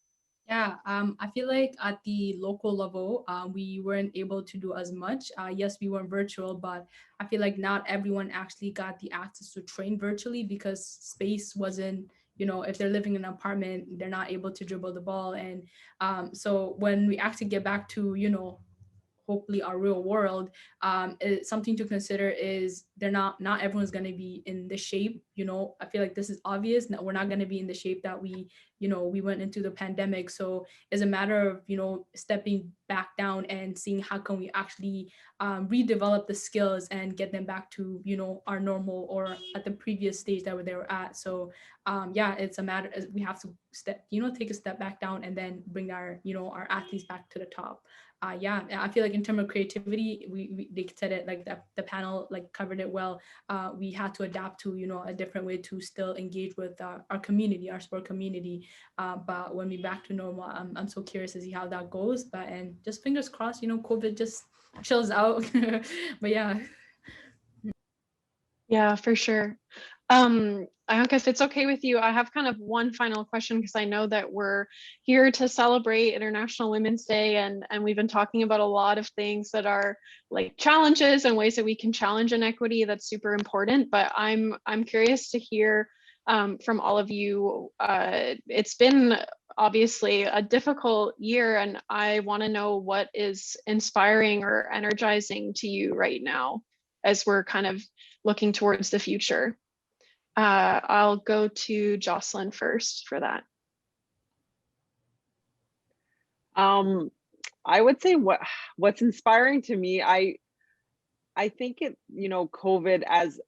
Yeah, I feel like at the local level, we weren't able to do as much. Yes, we were virtual, but I feel like not everyone actually got the access to train virtually because space wasn't, you know, if they're living in an apartment, they're not able to dribble the ball. And so when we actually get back to, you know, hopefully our real world, something to consider is not everyone's going to be in the shape, you know. I feel like this is obvious that we're not going to be in the shape that we went into the pandemic. So it's a matter of, you know, stepping back down and seeing how can we actually redevelop the skills and get them back to, you know, our normal or at the previous stage that they were at. So yeah, it's a matter, we have to take a step back down and then bring our, you know, our athletes back to the top. Yeah, I feel like in terms of creativity, they said it like the panel like covered it well. We had to adapt to, you know, a different way to still engage with our community, our sport community. But when we back to normal, I'm so curious to see how that goes. But and just fingers crossed, you know, COVID just chills out. But yeah. Yeah, for sure. Ianka, if it's okay with you, I have kind of one final question because I know that we're here to celebrate International Women's Day, and we've been talking about a lot of things that are like challenges and ways that we can challenge inequity. That's super important. But I'm curious to hear from all of you. It's been obviously a difficult year, and I want to know what is inspiring or energizing to you right now as we're kind of looking towards the future. I'll go to Jocelyne first for that. I would say what's inspiring to me, I think it, COVID, as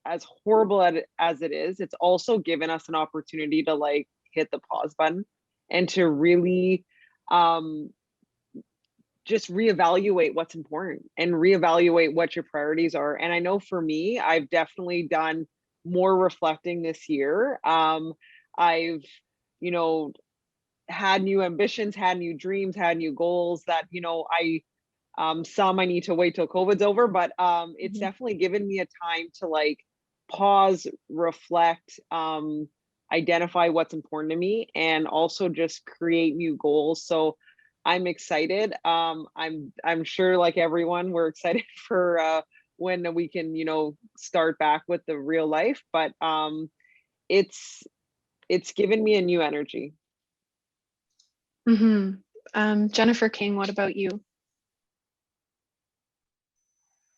horrible as it is, it's also given us an opportunity to like hit the pause button and to really just reevaluate what's important and reevaluate what your priorities are. And I know for me, I've definitely done more reflecting this year. I've, had new ambitions, had new dreams, had new goals that, some I need to wait till COVID's over, but it's definitely given me a time to like pause, reflect, identify what's important to me, and also just create new goals. So I'm excited. I'm sure, like everyone, we're excited for when we can, start back with the real life, but it's given me a new energy. Jennifer King, what about you?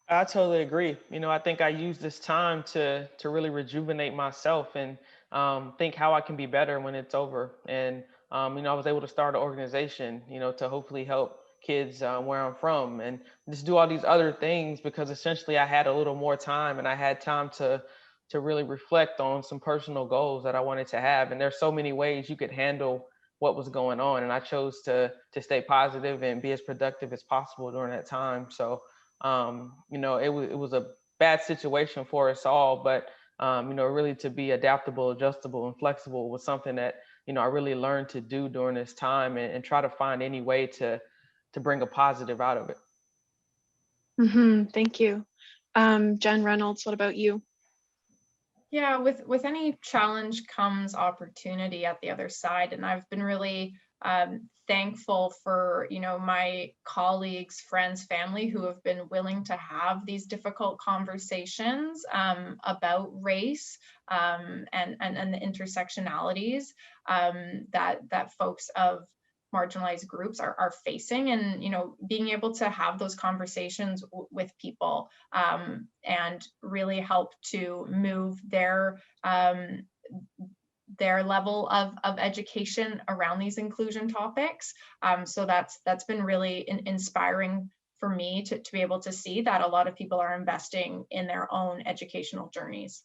I totally agree. I think I use this time to really rejuvenate myself and think how I can be better when it's over. And I was able to start an organization, to hopefully help kids where I'm from, and just do all these other things because essentially I had a little more time and I had time to really reflect on some personal goals that I wanted to have. And there's so many ways you could handle what was going on, and I chose to stay positive and be as productive as possible during that time. So it was a bad situation for us all, but really to be adaptable, adjustable, and flexible was something that I really learned to do during this time, and try to find any way to bring a positive out of it. Thank you. Jen Reynolds, what about you? Yeah, with any challenge comes opportunity at the other side, and I've been really thankful for my colleagues, friends, family who have been willing to have these difficult conversations about race and the intersectionalities that folks of marginalized groups are facing, and being able to have those conversations with people and really help to move their level of education around these inclusion topics. So that's been really inspiring for me to be able to see that a lot of people are investing in their own educational journeys.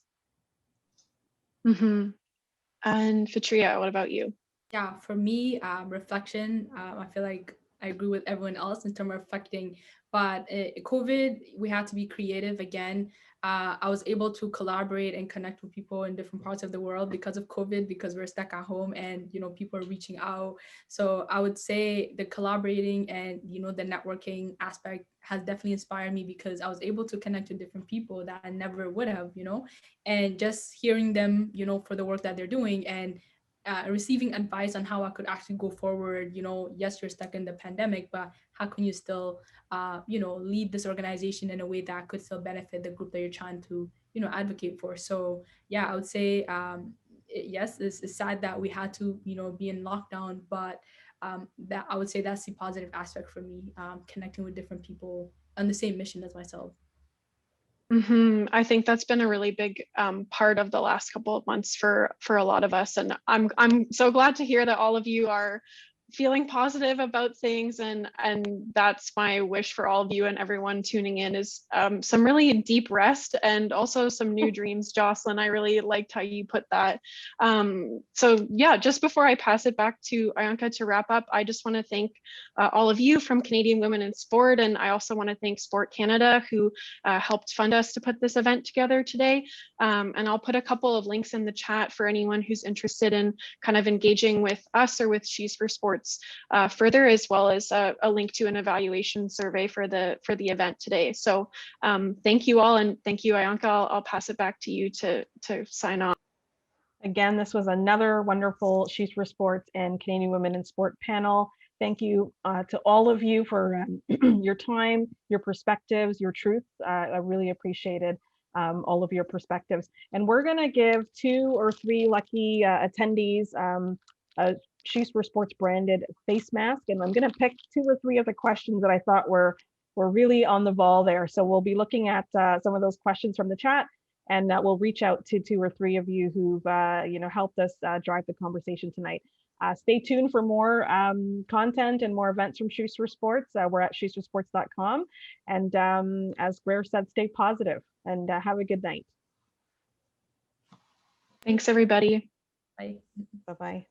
And Fitriya, what about you? Yeah, for me, reflection, I feel like I agree with everyone else in terms of reflecting, but COVID, we had to be creative again. I was able to collaborate and connect with people in different parts of the world because of COVID, because we're stuck at home and, people are reaching out. So I would say the collaborating and, the networking aspect has definitely inspired me because I was able to connect with different people that I never would have, and just hearing them, for the work that they're doing and receiving advice on how I could actually go forward. Yes, you're stuck in the pandemic, but how can you still, lead this organization in a way that could still benefit the group that you're trying to, advocate for? So yeah, I would say, yes, it's sad that we had to, be in lockdown, but that I would say that's the positive aspect for me, connecting with different people on the same mission as myself. I think that's been a really big part of the last couple of months for a lot of us, and I'm so glad to hear that all of you are feeling positive about things, and that's my wish for all of you and everyone tuning in is some really deep rest and also some new dreams. Jocelyne, I really liked how you put that. So yeah, just before I pass it back to Ianka to wrap up, I just want to thank all of you from Canadian Women in Sport, and I also want to thank Sport Canada who helped fund us to put this event together today. And I'll put a couple of links in the chat for anyone who's interested in kind of engaging with us or with She's4Sports further, as well as a link to an evaluation survey for the event today. So thank you all, and thank you, Ianka. I'll pass it back to you to sign off. Again, this was another wonderful She's for Sports and Canadian Women in Sport panel. Thank you to all of you for your time, your perspectives, your truth. I really appreciated all of your perspectives. And we're going to give 2 or 3 lucky attendees a She's for Sports branded face mask. And I'm going to pick 2 or 3 of the questions that I thought were really on the ball there. So we'll be looking at some of those questions from the chat, and we'll reach out to 2 or 3 of you who've helped us drive the conversation tonight. Stay tuned for more content and more events from She's for Sports. We're at she's4sports.com. And as Greer said, stay positive and have a good night. Thanks, everybody. Bye. Bye-bye.